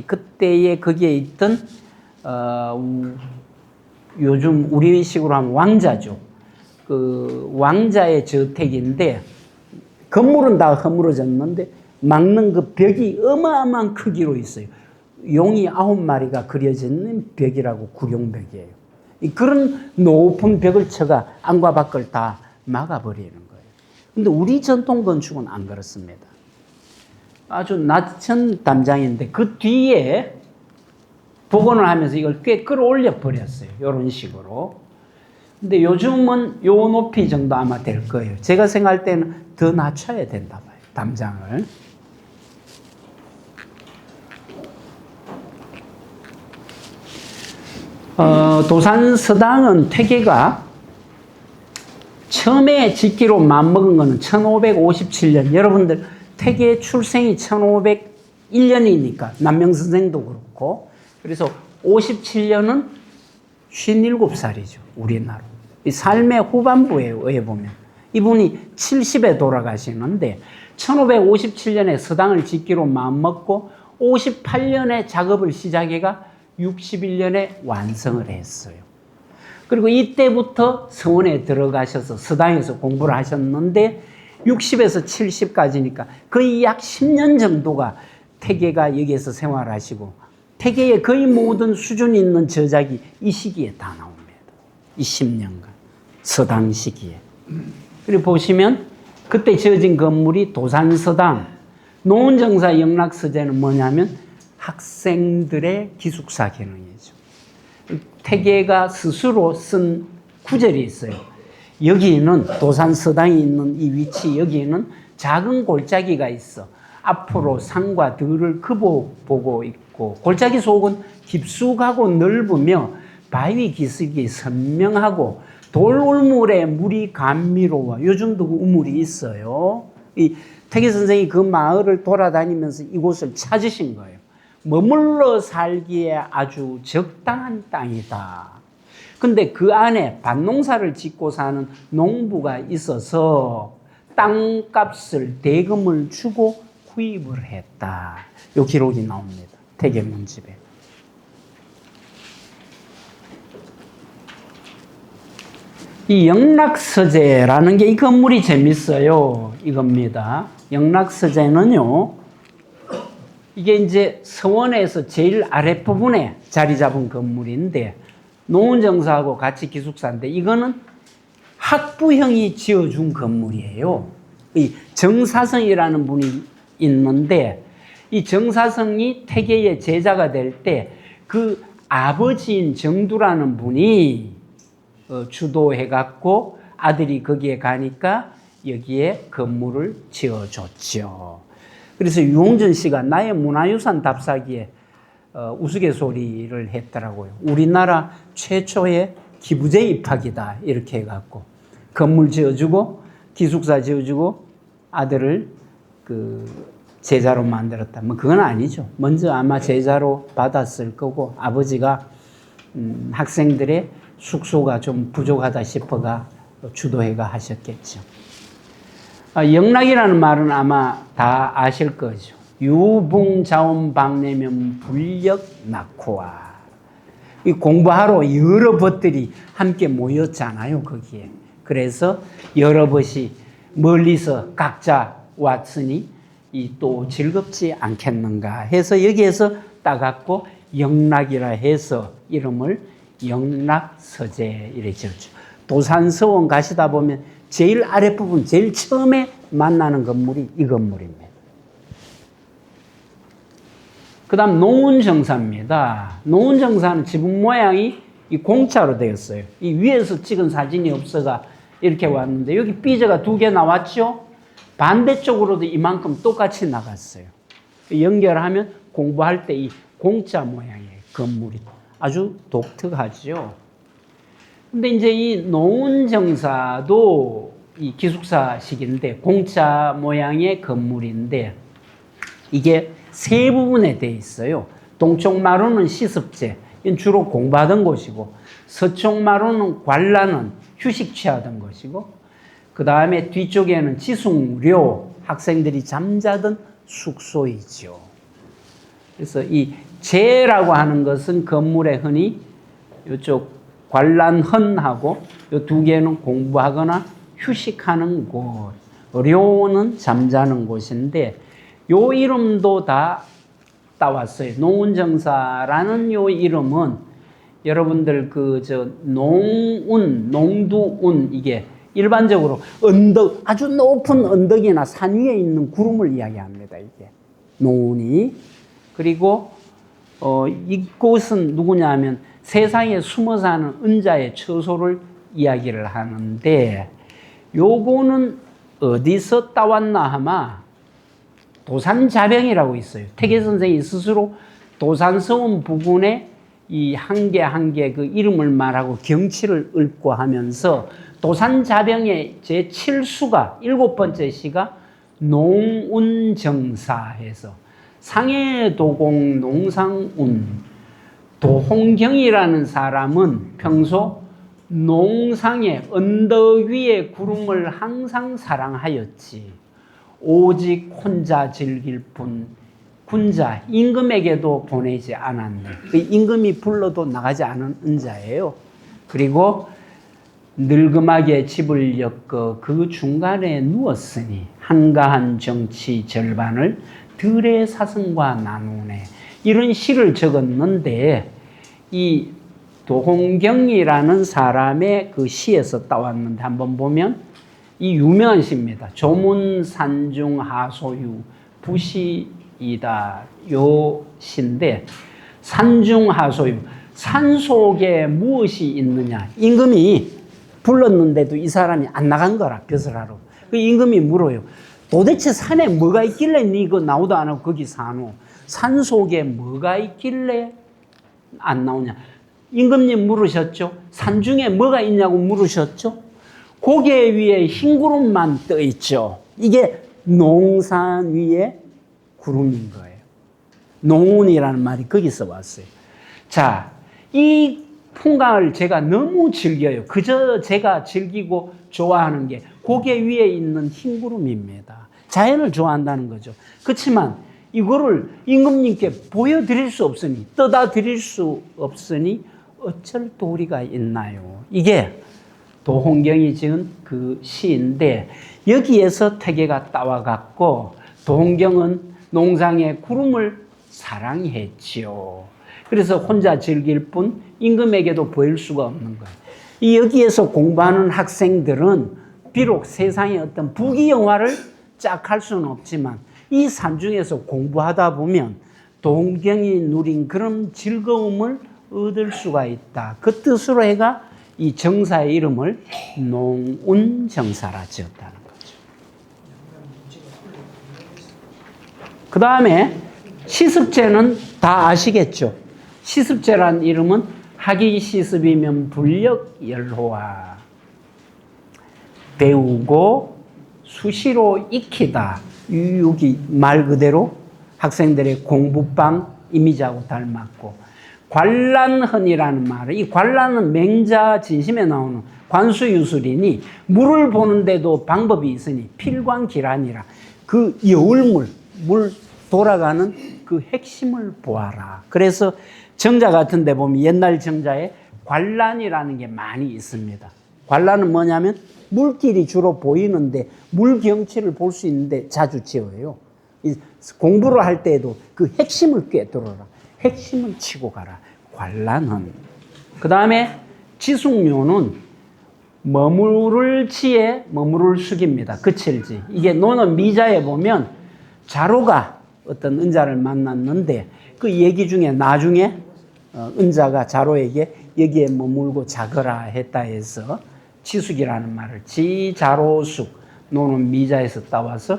그때에 거기에 있던 요즘 우리식으로 하면 왕자죠. 왕자의 저택인데 건물은 다 허물어졌는데 막는 그 벽이 어마어마한 크기로 있어요. 용이 9마리가 그려진 벽이라고 구룡벽이에요. 그런 높은 벽을 쳐가 안과 밖을 다 막아버리는 거예요. 근데 우리 전통 건축은 안 그렇습니다. 아주 낮은 담장인데 그 뒤에 복원을 하면서 이걸 꽤 끌어올려 버렸어요. 이런 식으로. 근데 요즘은 요 높이 정도 아마 될 거예요. 제가 생각할 때는 더 낮춰야 된다 봐요, 담장을. 도산서당은 태계가 처음에 짓기로 마음먹은 거는 1557년. 여러분들 태계 출생이 1501년이니까 남명선생도 그렇고, 그래서 57년은 57살이죠, 우리나라. 이 삶의 후반부에 의해 보면 이분이 70에 돌아가시는데 1557년에 서당을 짓기로 마음먹고 58년에 작업을 시작해가 61년에 완성을 했어요. 그리고 이때부터 서원에 들어가셔서 서당에서 공부를 하셨는데 60에서 70까지니까 거의 약 10년 정도가 태계가 여기에서 생활하시고, 태계의 거의 모든 수준 있는 저작이 이 시기에 다 나옵니다. 이 10년간 서당 시기에. 그리고 보시면 그때 지어진 건물이 도산서당. 노은정사 영락서재는 뭐냐면 학생들의 기숙사 기능이죠. 태계가 스스로 쓴 구절이 있어요. 여기는 도산서당이 있는 이 위치, 여기는 작은 골짜기가 있어. 앞으로 산과 들을 보고 있고, 골짜기 속은 깊숙하고 넓으며 바위 기슭이 선명하고 돌울물에 물이 감미로워. 요즘도 그 우물이 있어요. 이 태계 선생이 그 마을을 돌아다니면서 이곳을 찾으신 거예요. 머물러 살기에 아주 적당한 땅이다. 근데 그 안에 밭농사를 짓고 사는 농부가 있어서 땅값을 대금을 주고 구입을 했다. 요 기록이 나옵니다. 태계문집에. 이 영락서재라는 게 이 건물이 재밌어요. 이겁니다. 영락서재는요, 이게 이제 서원에서 제일 아랫부분에 자리 잡은 건물인데, 노은정사하고 같이 기숙사인데, 이거는 학부형이 지어준 건물이에요. 이 정사성이라는 분이 있는데, 이 정사성이 태계의 제자가 될 때, 그 아버지인 정두라는 분이 주도해갖고 아들이 거기에 가니까 여기에 건물을 지어줬죠. 그래서 유홍준 씨가 나의 문화유산 답사기에 우스갯소리를 했더라고요. 우리나라 최초의 기부제 입학이다. 이렇게 해갖고 건물 지어주고 기숙사 지어주고 아들을 그 제자로 만들었다. 뭐 그건 아니죠. 먼저 아마 제자로 받았을 거고 아버지가 학생들의 숙소가 좀 부족하다 싶어가 주도해가 하셨겠죠. 영락이라는 말은 아마 다 아실 거죠. 유붕자원박내면 불력 낙호와. 이 공부하러 여러 벗들이 함께 모였잖아요, 거기에. 그래서 여러 벗이 멀리서 각자 왔으니 이 또 즐겁지 않겠는가 해서 여기에서 따갖고 영락이라 해서 이름을 영락서재 이렇게 지었죠. 도산서원 가시다 보면 제일 아랫부분 제일 처음에 만나는 건물이 이 건물입니다. 그 다음 노은정사입니다. 노은정사는 지붕 모양이 이 공짜로 되었어요. 이 위에서 찍은 사진이 없어가 이렇게 왔는데 여기 삐져가 2개 나왔죠. 반대쪽으로도 이만큼 똑같이 나갔어요. 연결하면 공부할 때 이 공짜 모양의 건물이 아주 독특하죠. 근데 이제 이 노은정사도 이 기숙사식인데 공짜 모양의 건물인데 이게 세 부분에 돼 있어요. 동쪽 마루는 시습제, 이건 주로 공부하던 곳이고 서쪽 마루는 관라는 휴식 취하던 곳이고 그 다음에 뒤쪽에는 지숭료, 학생들이 잠자던 숙소이죠. 그래서 이 제라고 하는 것은 건물에 흔히 이쪽 관란헌하고 이 2개는 공부하거나 휴식하는 곳, 료는 잠자는 곳인데 요 이름도 다 따왔어요. 노은정사라는 요 이름은 여러분들 농운, 농두운 이게 일반적으로 언덕, 아주 높은 언덕이나 산 위에 있는 구름을 이야기합니다. 이게 노운이. 그리고 이곳은 누구냐 하면 세상에 숨어 사는 은자의 처소를 이야기를 하는데 요거는 어디서 따왔나 하마 도산자병이라고 있어요. 태계 선생이 스스로 도산서원 부근에 이 한 개 한 개 그 이름을 말하고 경치를 읊고 하면서 도산자병의 제7수가 7번째 시가 농운정사해서 상해도공 농상운 도홍경이라는 사람은 평소 농상의 언덕 위에 구름을 항상 사랑하였지 오직 혼자 즐길 뿐 군자 임금에게도 보내지 않았네. 그 임금이 불러도 나가지 않은 은자예요. 그리고 늙음하게 집을 엮어 그 중간에 누웠으니 한가한 정치 절반을 들의 사성과 나누네. 이런 시를 적었는데 이 도홍경이라는 사람의 그 시에서 따왔는데 한번 보면 이 유명한 시입니다. 조문산중하소유 부시이다 요 시인데 산중하소유 산 속에 무엇이 있느냐. 임금이 불렀는데도 이 사람이 안 나간 거라 벼슬하러. 그 임금이 물어요. 도대체 산에 뭐가 있길래 니 이거 나오도 안 하고 거기 사노? 산 속에 뭐가 있길래 안 나오냐? 임금님 물으셨죠? 산 중에 뭐가 있냐고 물으셨죠? 고개 위에 흰 구름만 떠 있죠. 이게 농산 위에 구름인 거예요. 농운이라는 말이 거기서 왔어요. 자, 이 풍광을 제가 너무 즐겨요. 그저 제가 즐기고 좋아하는 게 고개 위에 있는 흰 구름입니다. 자연을 좋아한다는 거죠. 그렇지만 이거를 임금님께 보여드릴 수 없으니, 떠다 드릴 수 없으니 어쩔 도리가 있나요? 이게 도홍경이 지은 그 시인데 여기에서 태계가 따와갖고 도홍경은 농상의 구름을 사랑했지요. 그래서 혼자 즐길 뿐 임금에게도 보일 수가 없는 거예요. 이 여기에서 공부하는 학생들은 비록 세상의 어떤 부귀영화를 쫙 할 수는 없지만 이 산중에서 공부하다 보면 도홍경이 누린 그런 즐거움을 얻을 수가 있다. 그 뜻으로 해가 이 정사의 이름을 농운정사라 지었다는 거죠. 그 다음에 시습제는 다 아시겠죠? 시습제란 이름은 학이 시습이면 불력열호와 배우고 수시로 익히다. 여기 말 그대로 학생들의 공부방 이미지하고 닮았고 관란헌이라는 말은 이 관란은 맹자 진심에 나오는 관수유술이니 물을 보는데도 방법이 있으니 필광기란이라 그 여울물 물 돌아가는 그 핵심을 보아라. 그래서 정자 같은 데 보면 옛날 정자에 관란이라는 게 많이 있습니다. 관란은 뭐냐면 물길이 주로 보이는데 물 경치를 볼 수 있는데 자주 지어요. 공부를 할 때에도 그 핵심을 꿰뚫어라. 핵심을 치고 가라. 관란헌. 그 다음에 지숙료는 머무를 지에 머무를 숙입니다. 그칠지. 이게 노는 미자에 보면 자로가 어떤 은자를 만났는데 그 얘기 중에 나중에 은자가 자로에게 여기에 머물고 자거라 했다 해서 지숙이라는 말을 지자로숙 노는 미자에서 따와서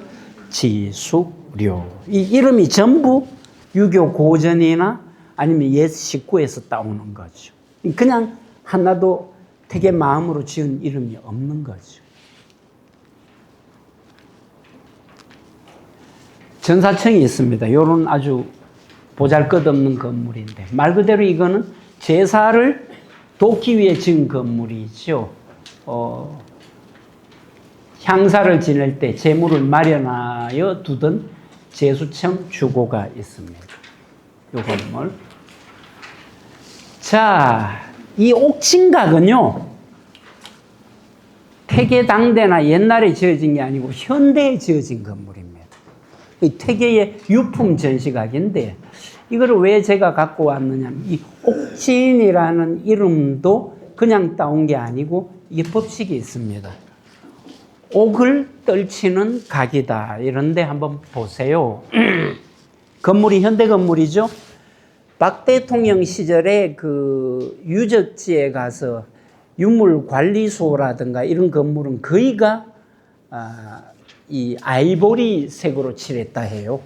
지숙료. 이 이름이 전부 유교 고전이나 아니면 옛 식구에서 따오는 거죠. 그냥 하나도 되게 마음으로 지은 이름이 없는 거죠. 전사청이 있습니다. 이런 아주 보잘것없는 건물인데 말 그대로 이거는 제사를 돕기 위해 지은 건물이죠. 향사를 지낼 때 제물을 마련하여 두던 제수청 주고가 있습니다. 이 건물. 자, 이 옥진각은요, 태계당대나 옛날에 지어진 게 아니고 현대에 지어진 건물입니다. 이 태계의 유품 전시각인데 이거를 왜 제가 갖고 왔느냐면 이 옥진이라는 이름도 그냥 따온 게 아니고 이게 법칙이 있습니다. 옥을 떨치는 각이다. 이런데 한번 보세요. 건물이 현대 건물이죠. 박 대통령 시절에 그 유적지에 가서 유물관리소라든가 이런 건물은 거의가 이 아이보리 색으로 칠했다 해요.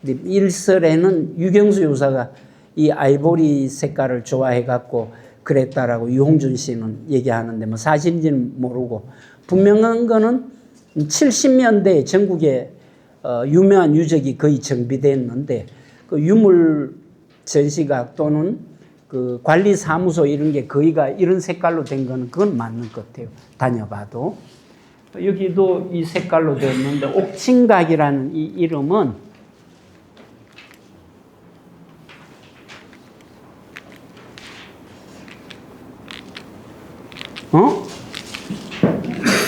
일설에는 유경수 요사가 이 아이보리 색깔을 좋아해 갖고 그랬다라고 유홍준 씨는 얘기하는데 뭐 사실인지는 모르고 분명한 거는 70년대에 전국에 유명한 유적이 거의 정비됐는데 그 유물 전시각 또는 그 관리사무소 이런 게 거의가 이런 색깔로 된 거는 그건 맞는 것 같아요. 다녀봐도. 여기도 이 색깔로 되었는데 옥진각이라는 이 이름은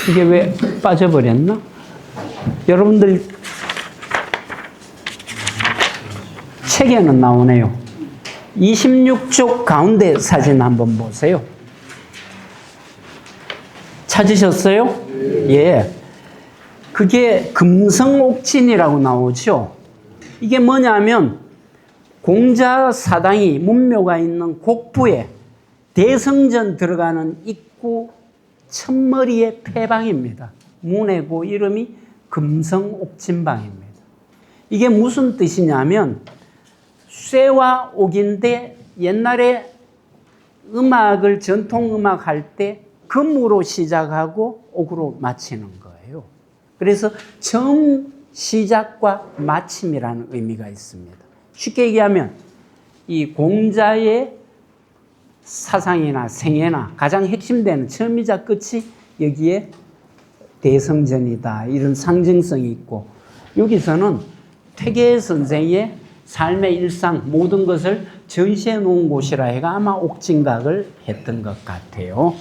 이게 왜 빠져버렸나? 여러분들 책에는 나오네요. 26쪽 가운데 사진 한번 보세요. 찾으셨어요? 예. 그게 금성옥진이라고 나오죠. 이게 뭐냐면 공자사당이 문묘가 있는 곡부에 대성전 들어가는 입구 첫머리의 폐방입니다. 문의고 이름이 금성옥진방입니다. 이게 무슨 뜻이냐면 쇠와 옥인데 옛날에 음악을 전통음악 할 때 금으로 시작하고 옥으로 마치는 거예요. 그래서 처음 시작과 마침이라는 의미가 있습니다. 쉽게 얘기하면 이 공자의 사상이나 생애나 가장 핵심되는 처음이자 끝이 여기에 대성전이다. 이런 상징성이 있고 여기서는 퇴계 선생의 삶의 일상 모든 것을 전시해 놓은 곳이라 해가 아마 옥진각을 했던 것 같아요.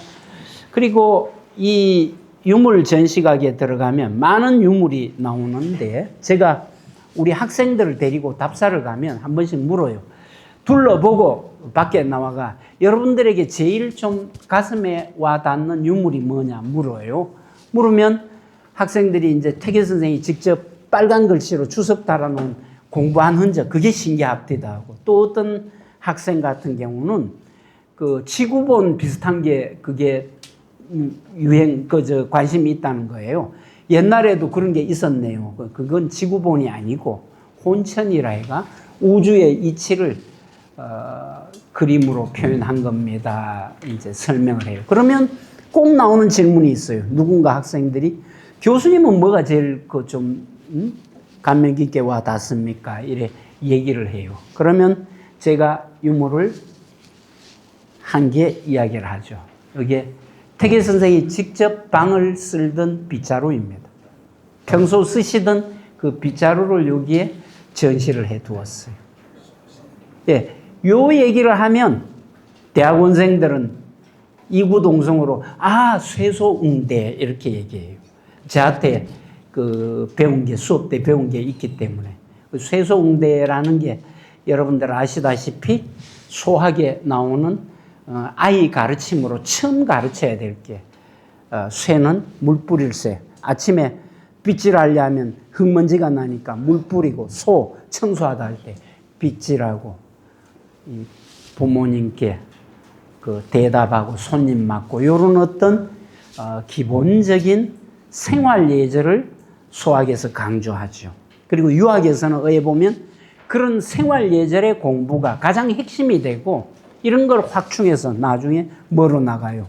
그리고 이 유물 전시각에 들어가면 많은 유물이 나오는데 제가 우리 학생들을 데리고 답사를 가면 한 번씩 물어요. 둘러보고 밖에 나와가 여러분들에게 제일 좀 가슴에 와 닿는 유물이 뭐냐 물어요. 물으면 학생들이 이제 태계 선생이 직접 빨간 글씨로 주석 달아놓은 공부한 흔적, 그게 신기하기도 하고, 또 어떤 학생 같은 경우는 그 지구본 비슷한 게 그게 관심이 있다는 거예요. 옛날에도 그런 게 있었네요. 그건 지구본이 아니고 혼천이라 해가 우주의 이치를 그림으로 표현한 겁니다. 이제 설명을 해요. 그러면 꼭 나오는 질문이 있어요. 누군가 학생들이 교수님은 뭐가 제일 감명 깊게 와 닿습니까? 이래 얘기를 해요. 그러면 제가 유물을 한 개 이야기를 하죠. 이게 태계 선생이 직접 방을 쓸던 빗자루입니다. 평소 쓰시던 그 빗자루를 여기에 전시를 해 두었어요. 예, 요 얘기를 하면 대학원생들은 이구동성으로 쇠소응대 이렇게 얘기해요. 저한테 배운 게 수업 때 배운 게 있기 때문에 쇠소응대라는 게 여러분들 아시다시피 소학에 나오는 아이 가르침으로 처음 가르쳐야 될 게 쇠는 물 뿌릴 쇠. 아침에 빗질하려면 흙먼지가 나니까 물 뿌리고 소 청소하다 할 때 빗질하고 부모님께 대답하고 손님 맞고 이런 어떤 기본적인 생활 예절을 소학에서 강조하죠. 그리고 유학에서는 어에 보면 그런 생활 예절의 공부가 가장 핵심이 되고 이런 걸 확충해서 나중에 뭐로 나가요?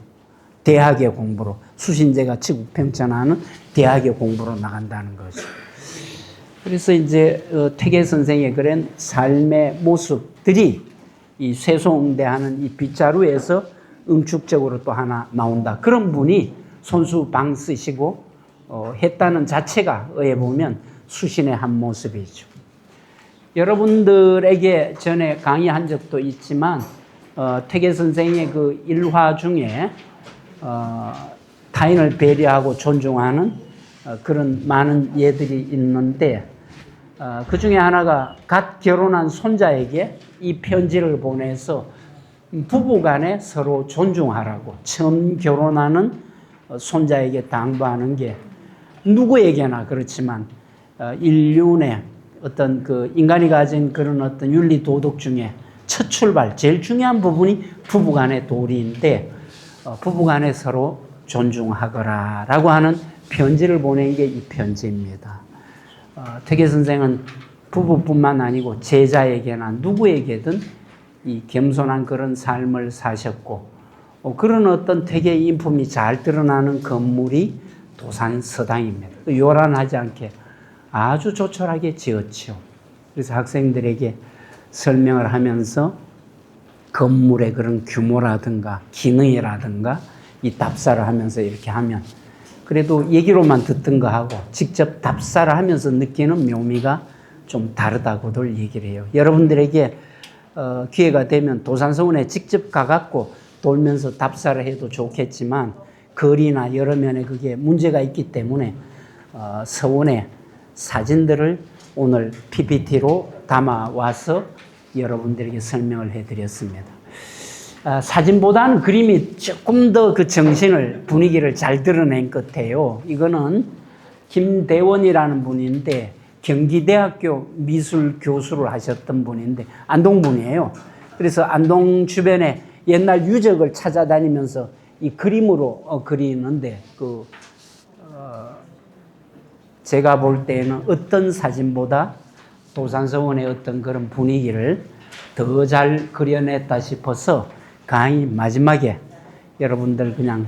대학의 공부로. 수신제가 치국평천하는 대학의 공부로 나간다는 거죠. 그래서 이제 태계 선생의 그런 삶의 모습들이 이 쇠소응대하는 이 빗자루에서 응축적으로 또 하나 나온다. 그런 분이 손수 방 쓰시고 했다는 자체가 어에 보면 수신의 한 모습이죠. 여러분들에게 전에 강의한 적도 있지만 태계 선생의 그 일화 중에 타인을 배려하고 존중하는 그런 많은 예들이 있는데 그 중에 하나가 갓 결혼한 손자에게 이 편지를 보내서 부부간에 서로 존중하라고 처음 결혼하는 손자에게 당부하는 게 누구에게나 그렇지만 인륜의 어떤 인간이 가진 그런 어떤 윤리 도덕 중에 첫 출발 제일 중요한 부분이 부부간의 도리인데 부부간에 서로 존중하거라라고 하는 편지를 보낸 게 이 편지입니다. 태계 선생은 부부뿐만 아니고 제자에게나 누구에게든 이 겸손한 그런 삶을 사셨고 그런 어떤 태계의 인품이 잘 드러나는 건물이 도산서당입니다. 요란하지 않게 아주 조촐하게 지었죠. 그래서 학생들에게 설명을 하면서 건물의 그런 규모라든가 기능이라든가 이 답사를 하면서 이렇게 하면 그래도 얘기로만 듣던 거하고 직접 답사를 하면서 느끼는 묘미가 좀 다르다고들 얘기를 해요. 여러분들에게 기회가 되면 도산서원에 직접 가갖고 돌면서 답사를 해도 좋겠지만 거리나 여러 면에 그게 문제가 있기 때문에 서원의 사진들을 오늘 PPT로 담아와서 여러분들에게 설명을 해드렸습니다. 사진보다는 그림이 조금 더 그 정신을 분위기를 잘 드러낸 것 같아요. 이거는 김대원이라는 분인데 경기대학교 미술 교수를 하셨던 분인데 안동 분이에요. 그래서 안동 주변에 옛날 유적을 찾아다니면서 이 그림으로 그리는데 제가 볼 때는 어떤 사진보다 도산서원의 어떤 그런 분위기를 더 잘 그려냈다 싶어서 강의 마지막에 여러분들 그냥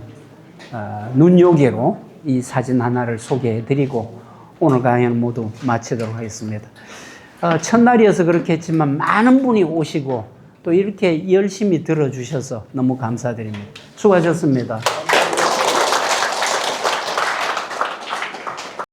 눈요기로 이 사진 하나를 소개해드리고 오늘 강의는 모두 마치도록 하겠습니다. 첫날이어서 그렇겠지만 많은 분이 오시고 또 이렇게 열심히 들어주셔서 너무 감사드립니다. 수고하셨습니다.